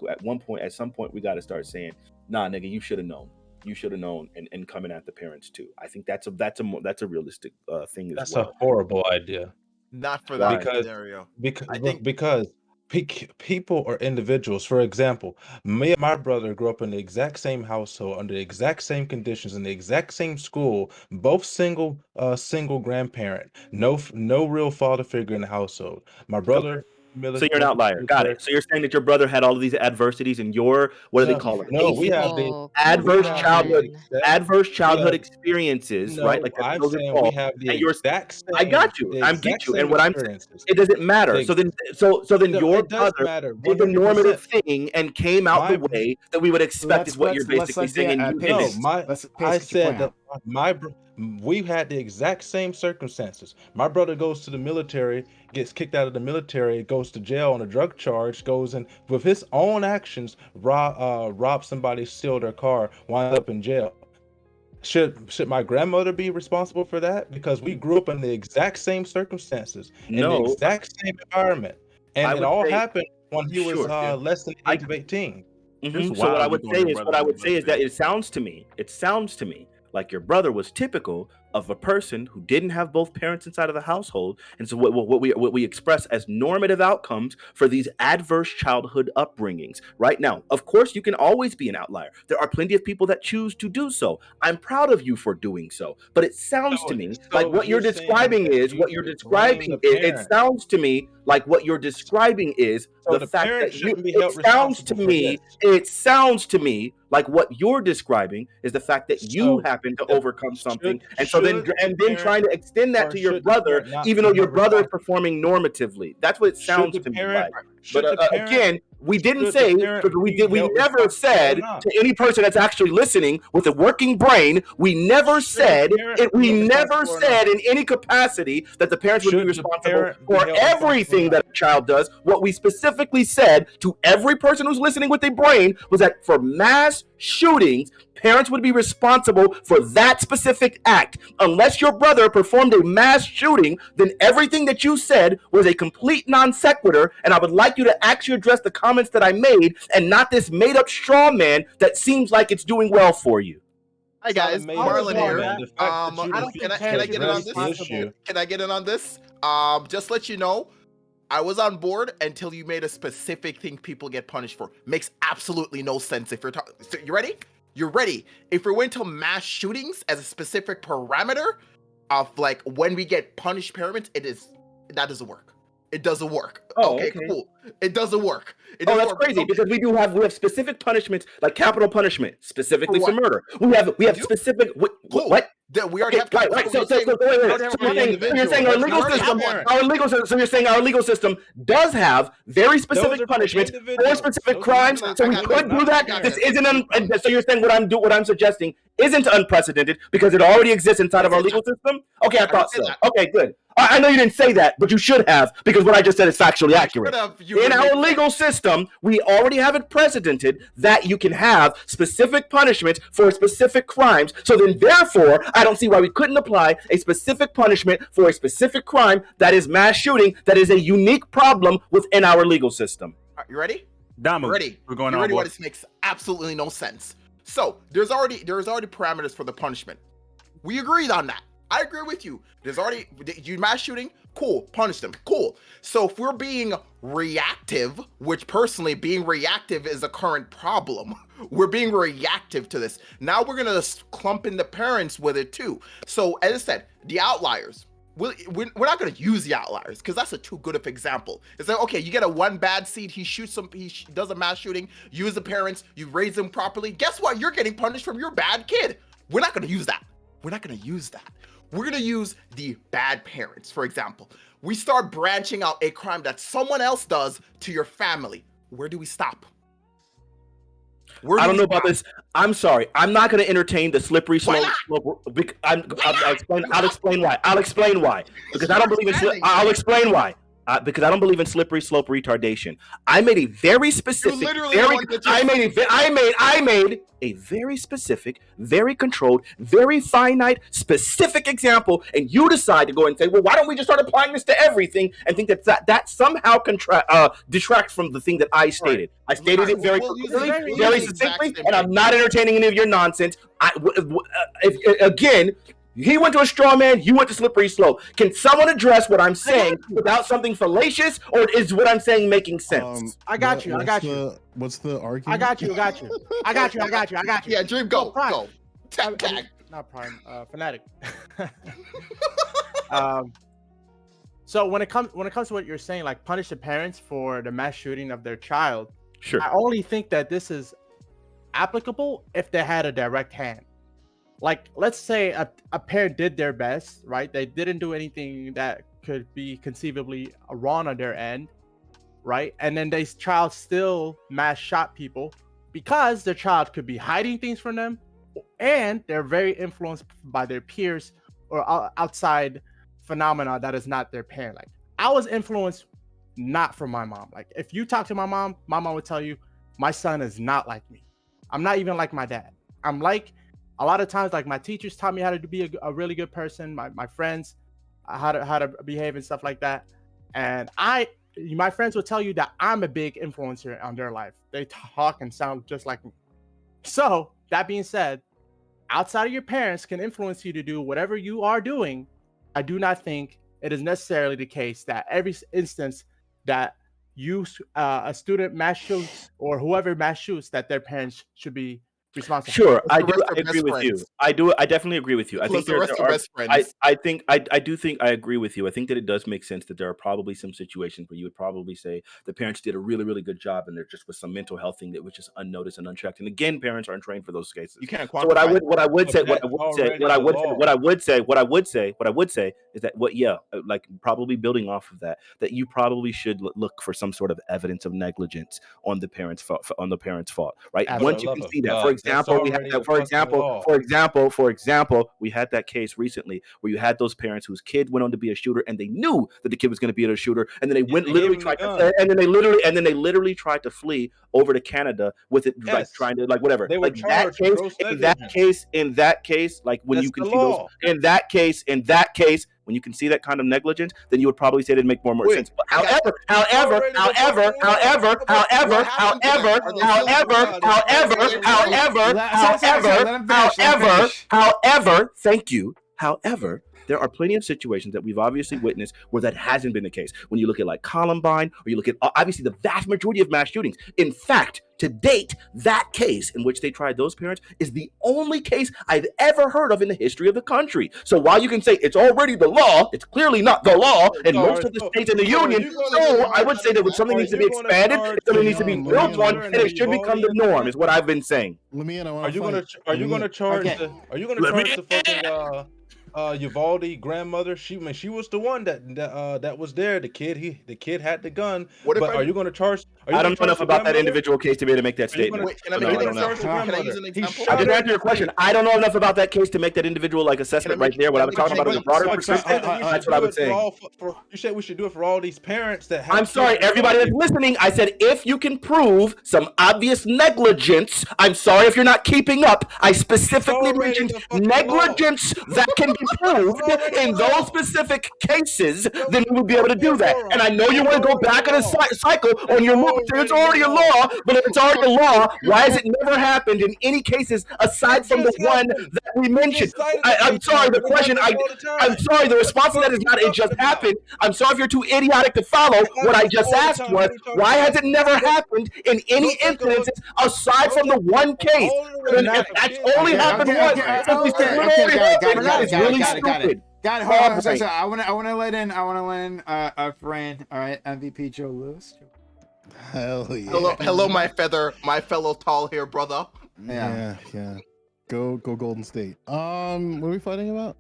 at some point we got to start saying, nah, nigga, you should have known. You should have known, and coming at the parents too. I think that's a realistic thing as That's well. a horrible idea. Not for that Because- scenario. Because people or individuals, for example, me and my brother grew up in the exact same household, under the exact same conditions, in the exact same school, both single grandparent, no real father figure in the household. My brother. So you're an outlier. Got it. So you're saying that your brother had all of these adversities, and what do they call it? No, we have the Peaceful. adverse Come childhood on. adverse childhood Yeah. experiences, No, right? Like I'm those are saying called. we have the And you're- exact same. I got you. the I'm exact get you. same And what I'm saying, experiences. it doesn't matter. They- So then No, your it does brother matter. did the 100%. normative thing and came out the My- way that we would expect is what you're basically saying. And you No, didn't. I said that we had the exact same circumstances. My brother goes to the military, gets kicked out of the military, goes to jail on a drug charge, goes and with his own actions rob somebody, steal their car, winds up in jail. Should my grandmother be responsible for that? Because we grew up in the exact same circumstances, in the No. exact same environment, and I it would all say- happened when he was Sure, yeah. less than the age of 18. It's So what wild I you would throwing say your is brother under the that bus. it sounds to me like your brother was typical of a person who didn't have both parents inside of the household, and so what we express as normative outcomes for these adverse childhood upbringings. Right now, of course, you can always be an outlier. There are plenty of people that choose to do so. I'm proud of you for doing so, but it sounds to me like what you're describing is what you're describing. It sounds to me like what you're describing is So the fact parent that shouldn't be it held sounds to responsible for me. this. It sounds to me like what you're describing is the fact that you So happen to the- overcome something, should- and so then should the trying to parent- extend that or to your should the brother, parent not even be though your held brother is responsible? performing normatively. That's what it sounds Should to the me parent- like. should But the parent- again, we didn't should the say parent we be never held said responsible or not? to any person that's actually listening with a working brain. We never said parent it. be We held never responsible or said not? in any capacity that the parents would Should be the responsible parent be for held responsible everything or that a child does. What we specifically said to every person who's listening with a brain was that for mass shootings, parents would be responsible for that specific act. Unless your brother performed a mass shooting, then everything that you said was a complete non sequitur, and I would like you to actually address the comments that I made and not this made up straw man that seems like it's doing well for you. Hi It's not a guys, made-up Marlon straw here. man. The fact that you Can refuse I to get in on address this? the issue. Can I get in on this? Just let you know, I was on board until you made a specific thing people get punished for. Makes absolutely no sense. If you're talking, so you ready? You're ready. If we went to mass shootings as a specific parameter of like when we get punished parents, that doesn't work. It doesn't work. Oh, okay, okay. cool. It doesn't work. It Oh, doesn't that's work. crazy Okay. because we have specific punishments like capital punishment specifically For for what? murder. We have do? specific Cool. what? That we already have Right, right. So wait. So you're saying our legal system, so you're saying our legal system does have very Those specific are punishments for individuals. specific Those are crimes. individuals. So we I got could you. do that. I got This you. isn't so you're saying what I'm suggesting isn't unprecedented because it already exists inside of our legal system? Okay, I thought so. Okay, good. I know you didn't say that, but you should have because what I just said is factually accurate. In our legal system, we already have it precedented that you can have specific punishments for specific crimes. So then, therefore, I don't see why we couldn't apply a specific punishment for a specific crime that is mass shooting that is a unique problem within our legal system. You ready? Damu, Ready? we're going You on. ready? Boy. What this makes absolutely no sense. So there's already parameters for the punishment. We agreed on that. I agree with you. There's already you mass shooting, Cool, punish them. Cool. So if we're being reactive, which personally being reactive is a current problem, we're being reactive to this. Now we're gonna clump in the parents with it too. So as I said, the outliers. We're not going to use the outliers because that's a too good of example. It's like, okay, you get a one bad seed, he does a mass shooting, use the parents, you raise them properly. Guess what? You're getting punished from your bad kid. We're not going to use that. We're not going to use that. We're going to use the bad parents, for example. We start branching out a crime that someone else does to your family. Where do we stop? I don't know about this. I'm sorry. I'm not going to entertain the slippery slope. I'll explain why. I'll explain why. Because I don't believe in. I'll explain why. Because I don't believe in slippery slope retardation. I made a very specific. I made a very specific, very controlled, very finite, specific example, and you decide to go and say, "Well, why don't we just start applying this to everything?" And think that somehow detracts from the thing that I stated. Right. I stated it very clearly, very succinctly, and I'm not entertaining any of your nonsense. Again. He went to a straw man, you went to slippery slope. Can someone address what I'm saying without something fallacious, or is what I'm saying making sense? I got you. What's the argument? I got you. Yeah, Dream, go. Tag. Not Prime, Fanatic. So when it comes to what you're saying, like punish the parents for the mass shooting of their child, sure. I only think that this is applicable if they had a direct hand. Like, let's say a parent did their best, right? They didn't do anything that could be conceivably wrong on their end, right? And then their child still mass shot people because their child could be hiding things from them, and they're very influenced by their peers or outside phenomena that is not their parent. Like, I was influenced not from my mom. Like, if you talk to my mom would tell you, my son is not like me. I'm not even like my dad. I'm like, a lot of times, like, my teachers taught me how to be a really good person. My friends, how to behave and stuff like that. And my friends will tell you that I'm a big influencer on their life. They talk and sound just like me. So that being said, outside of your parents can influence you to do whatever you are doing. I do not think it is necessarily the case that every instance that a student mass shoots or whoever mass shoots, that their parents should be responsible. Sure, I agree with you. I definitely agree with you. I think I do think I agree with you. I think that it does make sense that there are probably some situations where you would probably say the parents did a really, really good job, and there just was some mental health thing that was just unnoticed and unchecked. And again, parents aren't trained for those cases. You can't quantify. So what I would say is that like probably building off of that you probably should look for some sort of evidence of negligence on the parents' fault, right? Once you can see that, for example, we had that case recently where you had those parents whose kid went on to be a shooter, and they knew that the kid was going to be a shooter, and then they literally tried to flee over to Canada with it, like trying to, like, whatever. They were like in that case, like when you can see those, in that case, when you can see that kind of negligence, then you would probably say it'd make more sense. But however, thank you. However, there are plenty of situations that we've obviously witnessed where that hasn't been the case. When you look at like Columbine, or you look at obviously the vast majority of mass shootings. In fact, to date, that case in which they tried those parents is the only case I've ever heard of in the history of the country. So while you can say it's already the law, it's clearly not the law in most of the states in the union. So I would say that something needs to be expanded, something needs to be built on, and it should become the norm, is what I've been saying. Are you going to charge the fucking Uvalde grandmother? She was the one that was there. The kid had the gun. Are you going to charge? I don't know enough about that individual case to be able to make that statement. Can I use an example? I didn't answer your question. I don't know enough about that case to make that individual like assessment right there. What I was talking about is a broader perspective. That's what I was saying. You said we should do it for all these parents that have. I'm sorry, everybody that's listening. I said if you can prove some obvious negligence. I'm sorry if you're not keeping up. I specifically mentioned negligence that can be proved in those specific cases, then we would be able to do that. And I know you want to go back on a cycle on your movie. It's already a law, but if it's already a law, why has it never happened in any cases aside from the one that we mentioned? I'm sorry, the question, I'm sorry, the response to that is not it just happened. I'm sorry if you're too idiotic to follow. What I just asked was, why has it never happened in any instances aside from the one case? And if that's only happened once, that is really stupid. Got it. Hold on. So I want to let in a friend. All right, MVP Joe Lewis. Hell yeah. Hello, my fellow tall hair brother. Yeah. Go Golden State. What are we fighting about?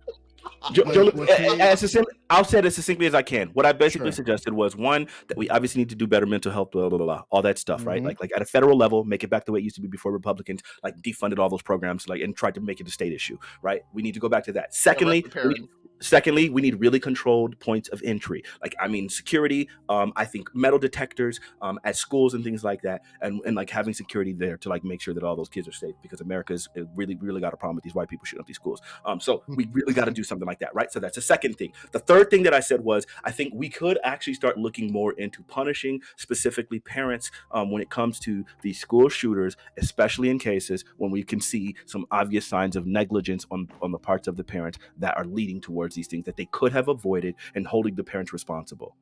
I'll say it as succinctly as I can. What I basically suggested was, one, that we obviously need to do better mental health, blah, blah, blah, all that stuff, right? Like at a federal level, make it back the way it used to be before Republicans like defunded all those programs, like, and tried to make it a state issue, right? We need to go back to that. Secondly, we need really controlled points of entry. Like, I mean, security, I think metal detectors at schools and things like that, and like having security there to like make sure that all those kids are safe, because America's really, really got a problem with these white people shooting up these schools. So we really got to do something like that, right? So that's the second thing. The third thing that I said was, I think we could actually start looking more into punishing specifically parents when it comes to these school shooters, especially in cases when we can see some obvious signs of negligence on the parts of the parents that are leading towards these things that they could have avoided, and holding the parents responsible.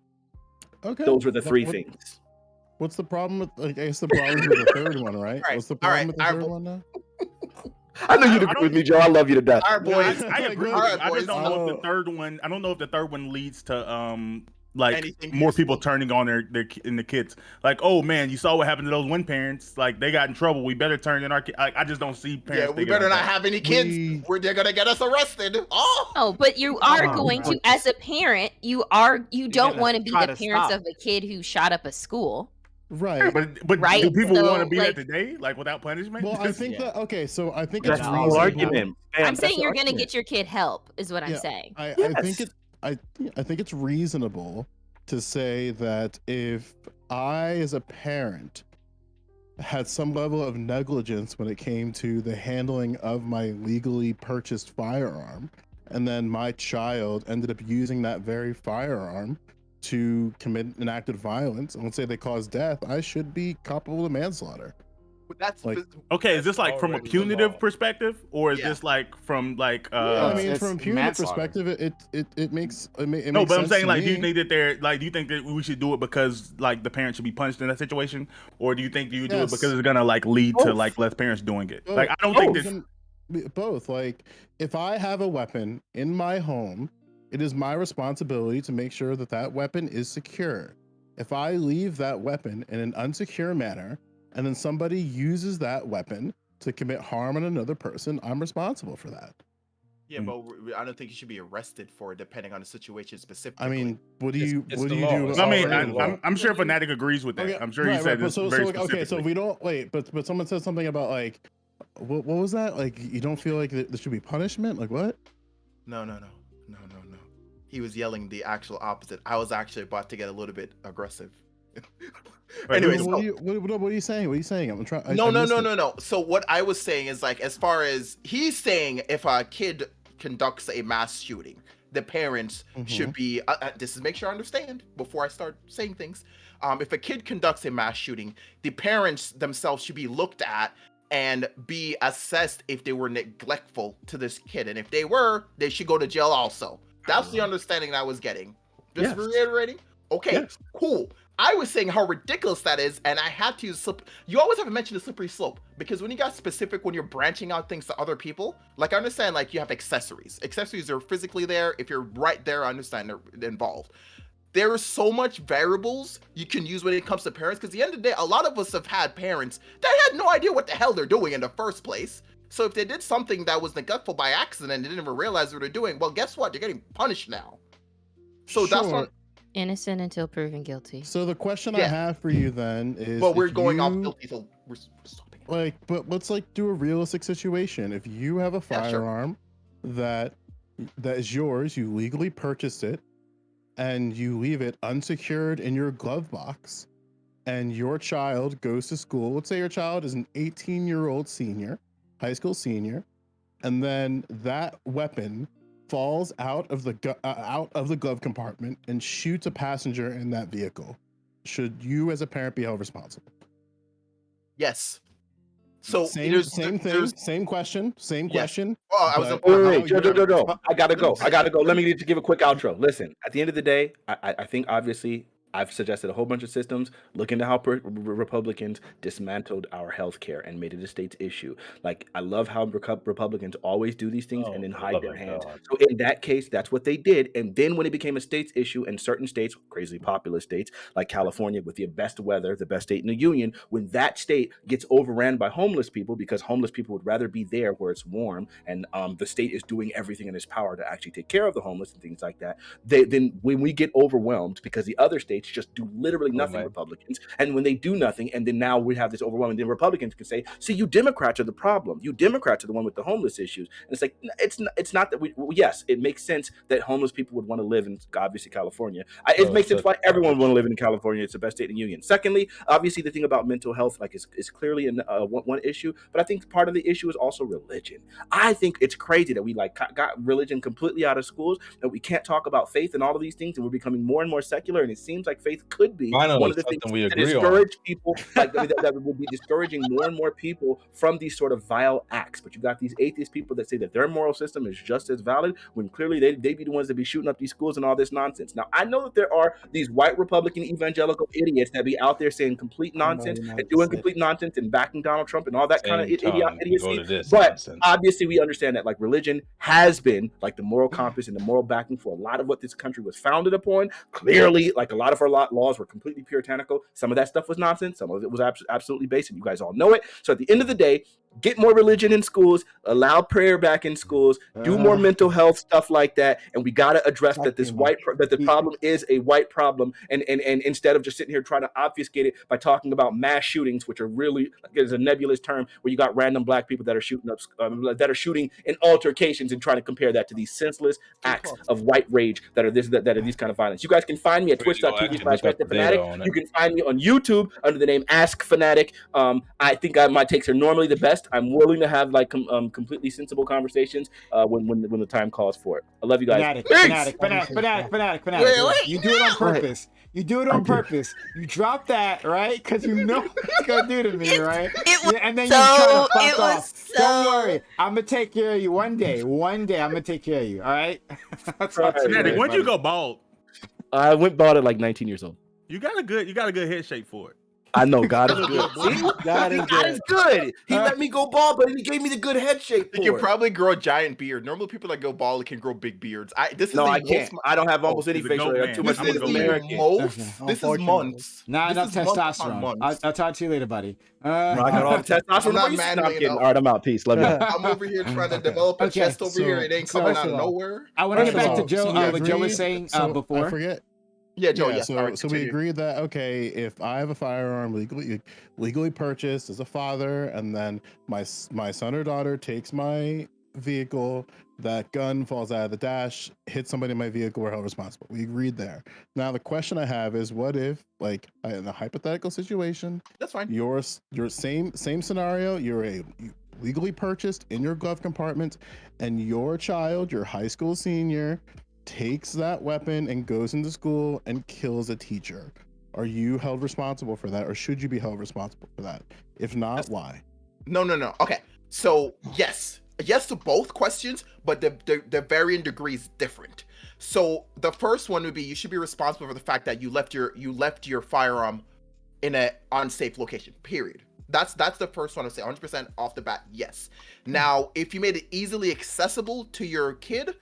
Okay. Those were the three things. What's the problem with, I guess the problem with the third one, right? What's the problem with the third one now? I know you'd agree with me, Joe. I love you to death. All right, boys. I agree. I just don't know if the third one. I don't know if the third one leads to like anything more people turning on the kids. Like, oh man, you saw what happened to those one parents. Like, they got in trouble. We better turn in our kids. I just don't see parents. Yeah, we better not have any kids where they're gonna get us arrested. Oh, but you are going to, as a parent, you don't want to be the parents of a kid who shot up a school. Right. But right? Do people want to be there today, like without punishment? Well, I think that, okay, so I think that's it's the whole argument. I'm saying you're going to get your kid help, is what I'm saying. I think it's reasonable to say that if I, as a parent, had some level of negligence when it came to the handling of my legally purchased firearm, and then my child ended up using that very firearm to commit an act of violence, and let's say they cause death, I should be culpable of manslaughter. That's like, okay. Is this like from a punitive perspective, or is this like from like? I mean, from a punitive perspective, it makes no. But I'm saying, like, do you think that do you think that we should do it because like the parents should be punished in that situation, or do you think you do it because it's gonna like lead to like less parents doing it? Like, I don't think this. Both. Like, if I have a weapon in my home, it is my responsibility to make sure that that weapon is secure. If I leave that weapon in an unsecure manner, and then somebody uses that weapon to commit harm on another person, I'm responsible for that. Yeah, but I don't think you should be arrested for it, depending on the situation specifically. I mean, what do you do? I mean, I'm sure Fanatic agrees with that. Okay, I'm sure he said this very specifically. Okay, so we don't wait, but someone said something about like, what was that? Like, you don't feel like there should be punishment? Like what? No. He was yelling the actual opposite. I was actually about to get a little bit aggressive. Anyways, what are you saying? What are you saying? I'm trying. No. So what I was saying is, like, as far as he's saying, if a kid conducts a mass shooting, the parents should be. This is make sure I understand before I start saying things. If a kid conducts a mass shooting, the parents themselves should be looked at and be assessed if they were neglectful to this kid, and if they were, they should go to jail also. That's the understanding I was getting. Just reiterating. Okay, cool. I was saying how ridiculous that is, and I had to use you always have to mention the slippery slope, because when you got specific, when you're branching out things to other people, like I understand, like you have accessories. Accessories are physically there. If you're right there, I understand they're involved. There are so much variables you can use when it comes to parents, because at the end of the day, a lot of us have had parents that had no idea what the hell they're doing in the first place. So if they did something that was neglectful by accident and they didn't even realize what they're doing, well, guess what? They're getting punished now. So that's what. Innocent until proven guilty. So the question I have for you then is, but we're going off guilty, so we're stopping. Like, but let's like do a realistic situation. If you have a firearm that is yours, you legally purchased it, and you leave it unsecured in your glove box, and your child goes to school. Let's say your child is an 18-year-old senior, high school senior, and then that weapon falls out of the glove compartment and shoots a passenger in that vehicle, should you as a parent be held responsible? Yes. So same question. Oh, I was wait, Joe. I gotta go. Let me just give a quick outro. Listen, at the end of the day, I think obviously I've suggested a whole bunch of systems. Look into how Republicans dismantled our healthcare and made it a state's issue. Like, I love how Republicans always do these things and then hide their hands. So in that case, that's what they did. And then when it became a state's issue in certain states, crazy populous states like California with the best weather, the best state in the union, when that state gets overran by homeless people because homeless people would rather be there where it's warm and the state is doing everything in its power to actually take care of the homeless and things like that, then when we get overwhelmed because the other states just do literally nothing, Republicans, and when they do nothing, and then now we have this overwhelming, then Republicans can say, see, you Democrats are the problem. You Democrats are the one with the homeless issues. And it's like, it's not that yes, it makes sense that homeless people would want to live in, obviously, California. It makes sense why everyone would want to live in California. It's the best state in the union. Secondly, obviously, the thing about mental health, like, is clearly one issue, but I think part of the issue is also religion. I think it's crazy that we got religion completely out of schools, and we can't talk about faith and all of these things, and we're becoming more and more secular, and it seems like faith could be one of the things that discourage people, like that would be discouraging more and more people from these sort of vile acts. But you got these atheist people that say that their moral system is just as valid when clearly they be the ones that be shooting up these schools and all this nonsense. Now, I know that there are these white Republican evangelical idiots that be out there saying complete nonsense and doing complete nonsense and backing Donald Trump and all that kind of idiocy. But obviously, we understand that like religion has been like the moral compass and the moral backing for a lot of what this country was founded upon. Clearly, like a lot of our laws were completely puritanical. Some of that stuff was nonsense. Some of it was absolutely basic. You guys all know it. So at the end of the day, get more religion in schools, allow prayer back in schools, do more mental health stuff like that, and we got to address that the problem is a white problem, and instead of just sitting here trying to obfuscate it by talking about mass shootings, which are really is a nebulous term, where you got random black people that are shooting up that are shooting in altercations and trying to compare that to these senseless acts of white rage that are these kind of violence. You guys can find me at twitch.tv/FanaticFanatic. You can find me on YouTube under the name Ask Fanatic. I think my takes are normally the best. I'm willing to have like completely sensible conversations when the time calls for it. I love you guys. Fanatic. Wait. You do it on purpose. You do it on purpose. You drop that, right? Because you know what it's gonna do to me, right? And then you try to fuck off. Don't worry, I'm gonna take care of you one day. One day, I'm gonna take care of you. All right? Fanatic, when'd you go bald? I went bald at like 19 years old. You got a good head shape for it. I know God is good. See? God is good. He let me go bald, but he gave me the good head shape. You can probably grow a giant beard. Normally, people that go bald can grow big beards. I can't. I don't have almost any facial hair. Too much Native American. This is months. Not enough testosterone. I'll talk to you later, buddy. I got all the testosterone. All right, I'm out. Peace. Love you. I'm over here trying to develop a chest over here. It ain't coming out of nowhere. I want to get back to Joe. What Joe was saying before. I forget. Yeah, Joe. Yeah. So we agreed that okay, if I have a firearm legally purchased as a father, and then my son or daughter takes my vehicle, that gun falls out of the dash, hits somebody in my vehicle, we're held responsible. We agreed there. Now the question I have is, what if, like, in a hypothetical situation, that's fine. Your same scenario, you legally purchased in your glove compartment, and your child, your high school senior, takes that weapon and goes into school and kills a teacher. Are you held responsible for that, or should you be held responsible for that? If not, why? No. Okay. So yes to both questions, but the varying degrees different. So the first one would be you should be responsible for the fact that you left your firearm in an unsafe location. Period. That's the first one I say 100% off the bat. Yes. Now, if you made it easily accessible to your kid,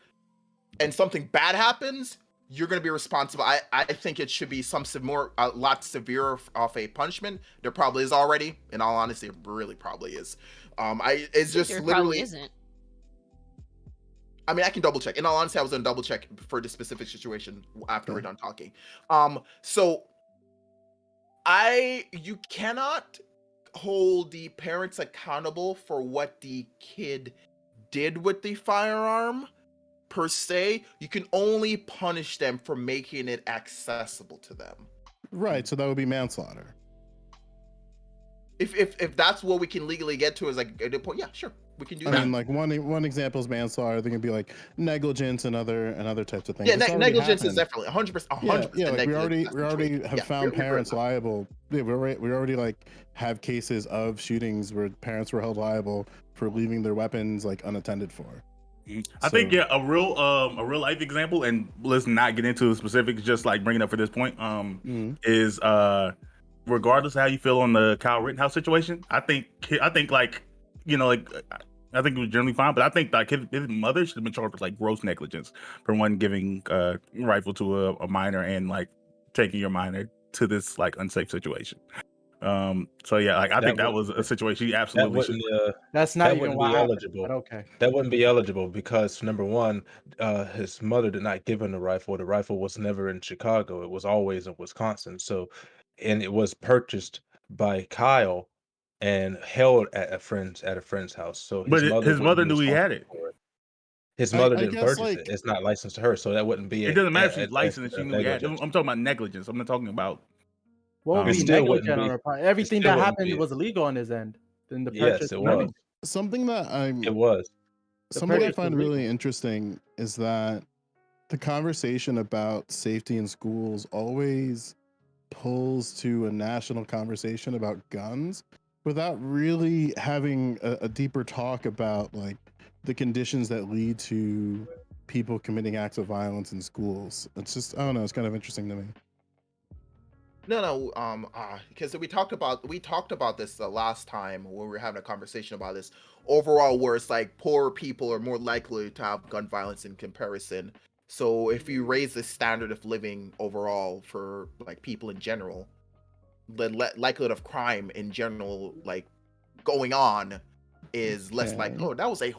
and something bad happens, you're going to be responsible. I think it should be a lot severe of a punishment. There probably is already. In all honesty, it really probably is. It's just there literally. Isn't. I mean, I can double check. In all honesty, I was going to double check for this specific situation after we're done talking. So you cannot hold the parents accountable for what the kid did with the firearm. Per se, you can only punish them for making it accessible to them. Right, so that would be manslaughter. if that's what we can legally get to, is like at the point, yeah, sure, we can do that. I mean, like one example is manslaughter. I think it'd be like negligence and other types of things. Yeah, It's already negligence is happened. definitely 100%. Yeah, like we already have Yeah, found we're good parents now. liable. Yeah, we already like have cases of shootings where parents were held liable for leaving their weapons like unattended for. I think a real life example, and let's not get into the specifics, just like bringing up for this point, is regardless of how you feel on the Kyle Rittenhouse situation, I think like, you know, like I think it was generally fine, but I think like his mother should have been charged with like gross negligence for one, giving a rifle to a minor and like taking your minor to this like unsafe situation. So yeah, like I think that was a situation he absolutely should. That's not that even wouldn't what be happened, eligible. but okay. That wouldn't be eligible because number one, his mother did not give him the rifle. The rifle was never in Chicago. It was always in Wisconsin. So, and it was purchased by Kyle and held at a friend's house. So But his mother wouldn't be knew he had it. responsible for it. His mother I didn't guess purchase like it. It's not licensed to her, so that wouldn't be It doesn't matter if she's an licensed. She instance of knew he had it. negligence. I'm talking about negligence. I'm not talking about. What would It be still wouldn't negligent on be. her part? It Everything still that wouldn't happened be. was illegal on his end. Then the Yes, purchase it money. was. something that It was. something I purchase find was really legal. interesting is that the conversation about safety in schools always pulls to a national conversation about guns without really having a deeper talk about like the conditions that lead to people committing acts of violence in schools. It's just, I don't know, it's kind of interesting to me. No, because we talked about this the last time when we were having a conversation about this overall, where it's like poor people are more likely to have gun violence in comparison. So if you raise the standard of living overall for like people in general, the likelihood of crime in general, like going on, is less like, Okay. oh, that was a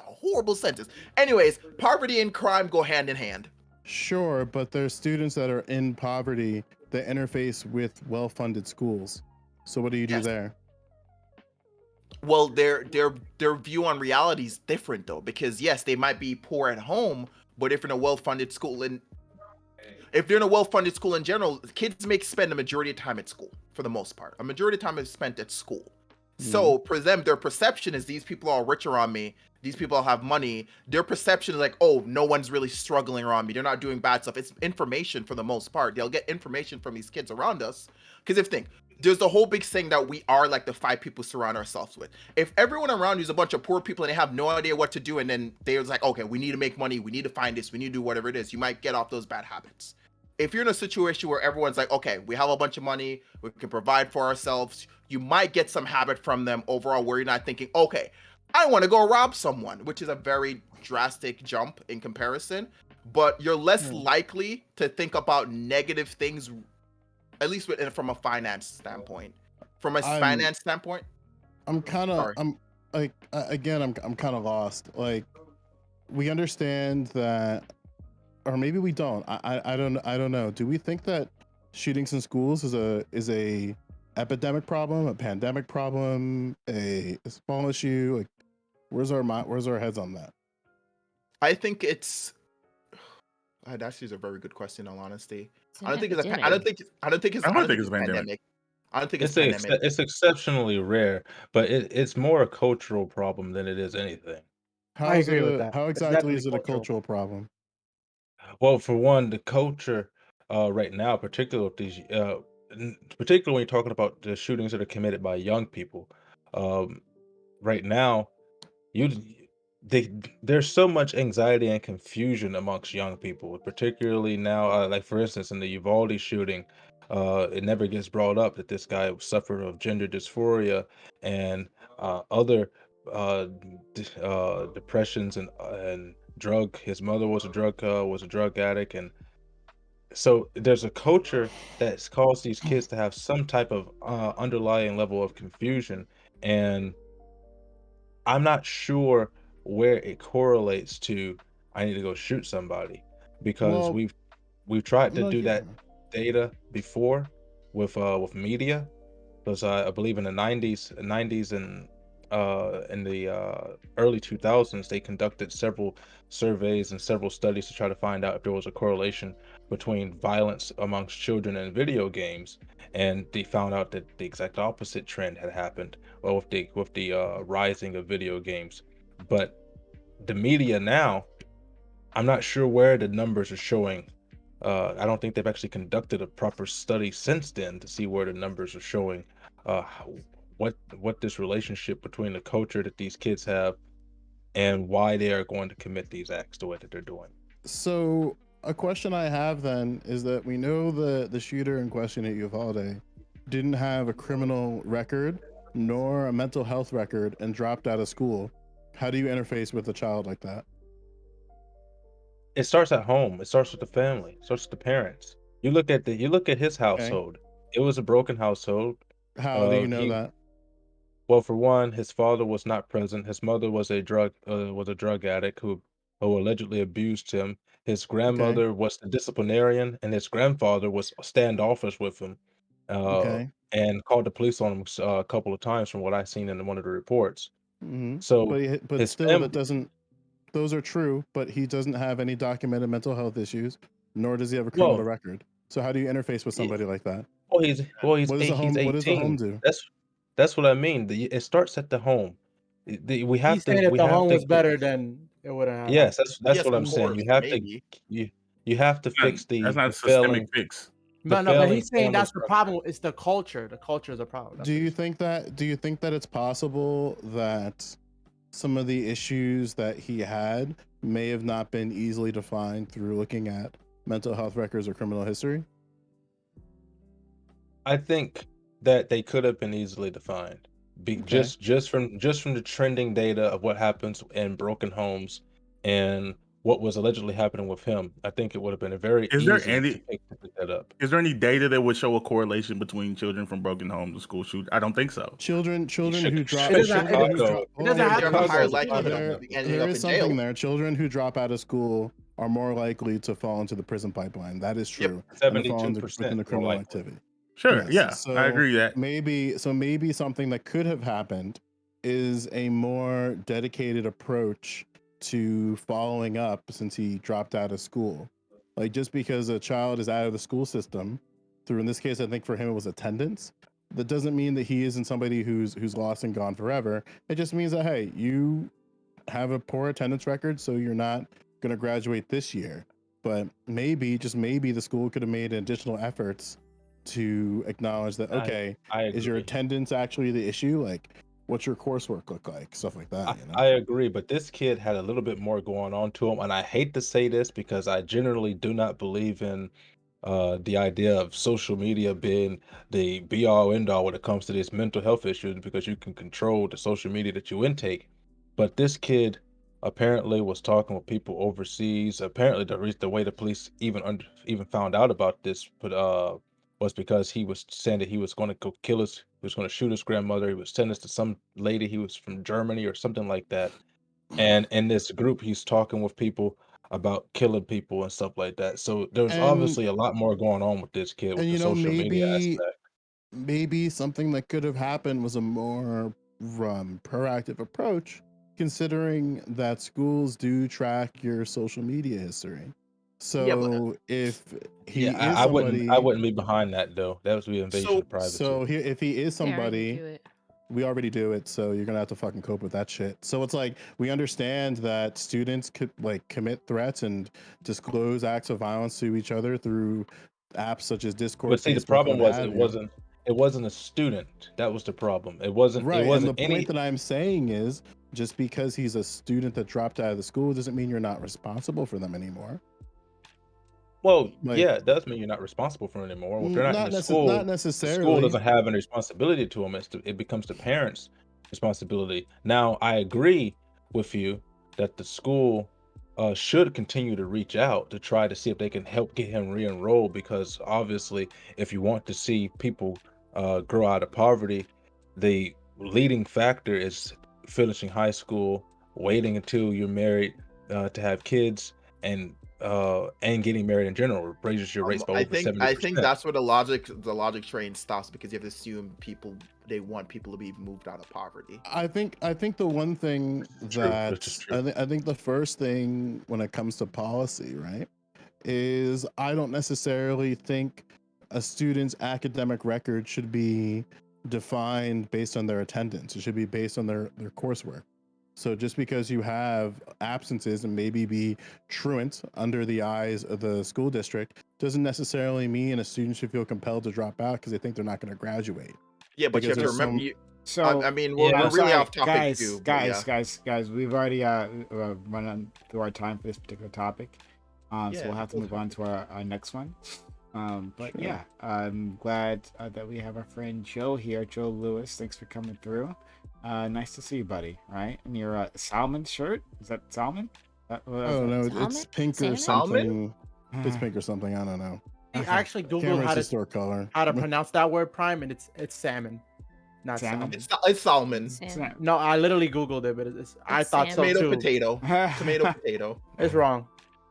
horrible sentence. Anyways, poverty and crime go hand in hand. Sure, but there's students that are in poverty that interface with well-funded schools. So what do you do Yes. there? Well, their view on reality is different though, because yes, they might be poor at home, but if in a well-funded school, and if they're in a well-funded school in general, kids spend a majority of time at school for the most part. A majority of time is spent at school. So for them, their perception is these people are richer on me. These people have money. Their perception is like, oh, no one's really struggling around me. They're not doing bad stuff. It's information for the most part. They'll get information from these kids around us. Because if you think, there's the whole big thing that we are like the 5 people we surround ourselves with. If everyone around you is a bunch of poor people and they have no idea what to do, and then they're like, okay, we need to make money. We need to find this. We need to do whatever it is. You might get off those bad habits. If you're in a situation where everyone's like, okay, we have a bunch of money, we can provide for ourselves, you might get some habit from them overall where you're not thinking, okay, I want to go rob someone, which is a very drastic jump in comparison, but you're less likely to think about negative things, at least from a finance standpoint. From a finance standpoint, I'm kind of, I'm like, again, I'm kind of lost. Like, we understand that, or maybe we don't. I don't know. Do we think that shootings in schools is a epidemic problem, a pandemic problem, a small issue? Like, where's our heads on that? I think it's. That actually is a very good question. In all honesty, I don't think it's a pandemic. I don't think it's pandemic. It's exceptionally rare, but it's more a cultural problem than it is anything. I agree with that. How It's exactly definitely is it a cultural problem? Well, for one, the culture right now, particularly with these, particularly when you're talking about the shootings that are committed by young people, right now, you they there's so much anxiety and confusion amongst young people, particularly now. Like for instance, in the Uvalde shooting, it never gets brought up that this guy suffered of gender dysphoria and other depressions and drug. His mother was a drug addict, and so there's a culture that's caused these kids to have some type of underlying level of confusion, and I'm not sure where it correlates to I need to go shoot somebody because Well, we've tried to no, do yeah. that data before with media because I believe in the 90s and in the early 2000s, they conducted several surveys and several studies to try to find out if there was a correlation between violence amongst children and video games, and they found out that the exact opposite trend had happened, well, with the rising of video games. But the media now, I'm not sure where the numbers are showing. I don't think they've actually conducted a proper study since then to see where the numbers are showing what this relationship between the culture that these kids have and why they are going to commit these acts the way that they're doing. So a question I have then is that we know the shooter in question at Uvalde didn't have a criminal record nor a mental health record and dropped out of school. How do you interface with a child like that? It starts at home. It starts with the family. It starts with the parents. You look at his Okay. household. It was a broken household. How do you know He that? Well, for one, his father was not present. His mother was a drug addict who allegedly abused him. His Okay. grandmother was the disciplinarian, and his grandfather was standoffish with him, Okay. and called the police on him a couple of times, from what I seen in one of the reports. Mm-hmm. So But his still, that family, doesn't. Those are true, but he doesn't have any documented mental health issues, nor does he have a criminal well, record. So how do you interface with yeah, somebody like that? he's What does the he's home? What does the home 18. do? That's what I mean. It starts at the home. We He's have to saying if we the have home to was better, then it would have happened. Yes, that's Yes, what of I'm saying. course, You maybe. you have to Not- fix that's not a the systemic failing fix. the No, but failing he's saying family that's the structure. problem. It's the culture. The culture is a problem. That's Do what you he's saying. think that? Do you think that it's possible that some of the issues that he had may have not been easily defined through looking at mental health records or criminal history? I think that they could have been easily defined. Okay. Just from the trending data of what happens in broken homes and what was allegedly happening with him. I think it would have been very Is there easy any to pick that up. is there any data that would show a correlation between children from broken homes and school shoot? I don't think so. Children who drop It doesn't. children who Chicago, drop It hold on, doesn't have They to have a be higher Chicago's a specific. prime likelihood there of example. ending there up is in something jail. there. Children who drop out of school are more likely to fall into the prison pipeline. That is Yep. true. And to fall within 72% the more criminal likely. activity. Sure, Yes. yeah, I So agree that. maybe something that could have happened is a more dedicated approach to following up since he dropped out of school. Like just because a child is out of the school system, through in this case, I think for him it was attendance. That doesn't mean that he isn't somebody who's lost and gone forever. It just means that hey, you have a poor attendance record, so you're not going to graduate this year. But maybe, just maybe, the school could have made additional efforts to acknowledge that, okay, I is your agree. attendance actually the issue? Like, what's your coursework look like? Stuff like that, you know? I agree, but this kid had a little bit more going on to him, and I hate to say this because I generally do not believe in the idea of social media being the be all end all when it comes to these mental health issues because you can control the social media that you intake. But this kid apparently was talking with people overseas. Apparently, the way the police even found out about this, but was because he was saying that he was going to go kill his, he was going to shoot his grandmother. He was sending this to some lady. He was from Germany or something like that. And in this group, he's talking with people about killing people and stuff like that. So there's And obviously a lot more going on with this kid with and the you know, social media maybe aspect. maybe something that could have happened was a more proactive approach, considering that schools do track your social media history. Yeah, but So if Yeah, he is I somebody, wouldn't be behind that though. That would be invasion so of privacy. so if he is They already somebody, do it. we already do it. So you're gonna have to fucking cope with that shit. So it's like we understand that students could like commit threats and disclose acts of violence to each other through apps such as Discord, But see, the Facebook, problem what was have you. it wasn't a student. That was the problem. It Right. And the wasn't point any. that I'm saying is just because he's a student that dropped out of the school doesn't mean you're not responsible for them anymore. Well, Like yeah, it does mean you're not responsible for it anymore. Well, if they're not in not the school necessarily. doesn't have any responsibility to them. It becomes the parents' responsibility. Now, I agree with you that the school should continue to reach out to try to see if they can help get him re-enrolled because obviously, if you want to see people grow out of poverty, the leading factor is finishing high school, waiting until you're married to have kids, and and getting married in general raises your rates by I over think 70%. that's where the logic train stops, because you have to assume they want people to be moved out of poverty. I think the one thing I think the first thing when it comes to policy, right, is I don't necessarily think a student's academic record should be defined based on their attendance. It should be based on their coursework. So just because you have absences and maybe be truant under the eyes of the school district doesn't necessarily mean a student should feel compelled to drop out because they think they're not going to graduate. Yeah, but you have to remember. I mean, we're really sorry, off topic guys, too. Guys, we've already run on through our time for this particular topic, so we'll have to move on to our next one. But Sure. yeah, I'm glad that we have our friend Joe here. Joe Lewis, thanks for coming through. Nice to see you, buddy. Right, and your salmon shirt, is that salmon? I don't know. It's pink or something. It's pink or something. I don't know. He actually Googled color. how to pronounce that word, Prime, and it's salmon, not salmon. It's salmon. No, I literally Googled it, but I thought so tomato too. Potato. Tomato potato. It's wrong.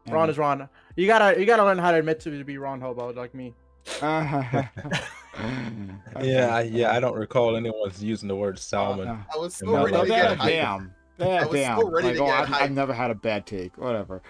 Wrong is wrong. You gotta learn how to admit to be wrong, hobo, like me. Yeah, I don't recall anyone using the word salmon. I was so ready to get hype. Damn. I was so ready to get hype. I've never had a bad take. Whatever.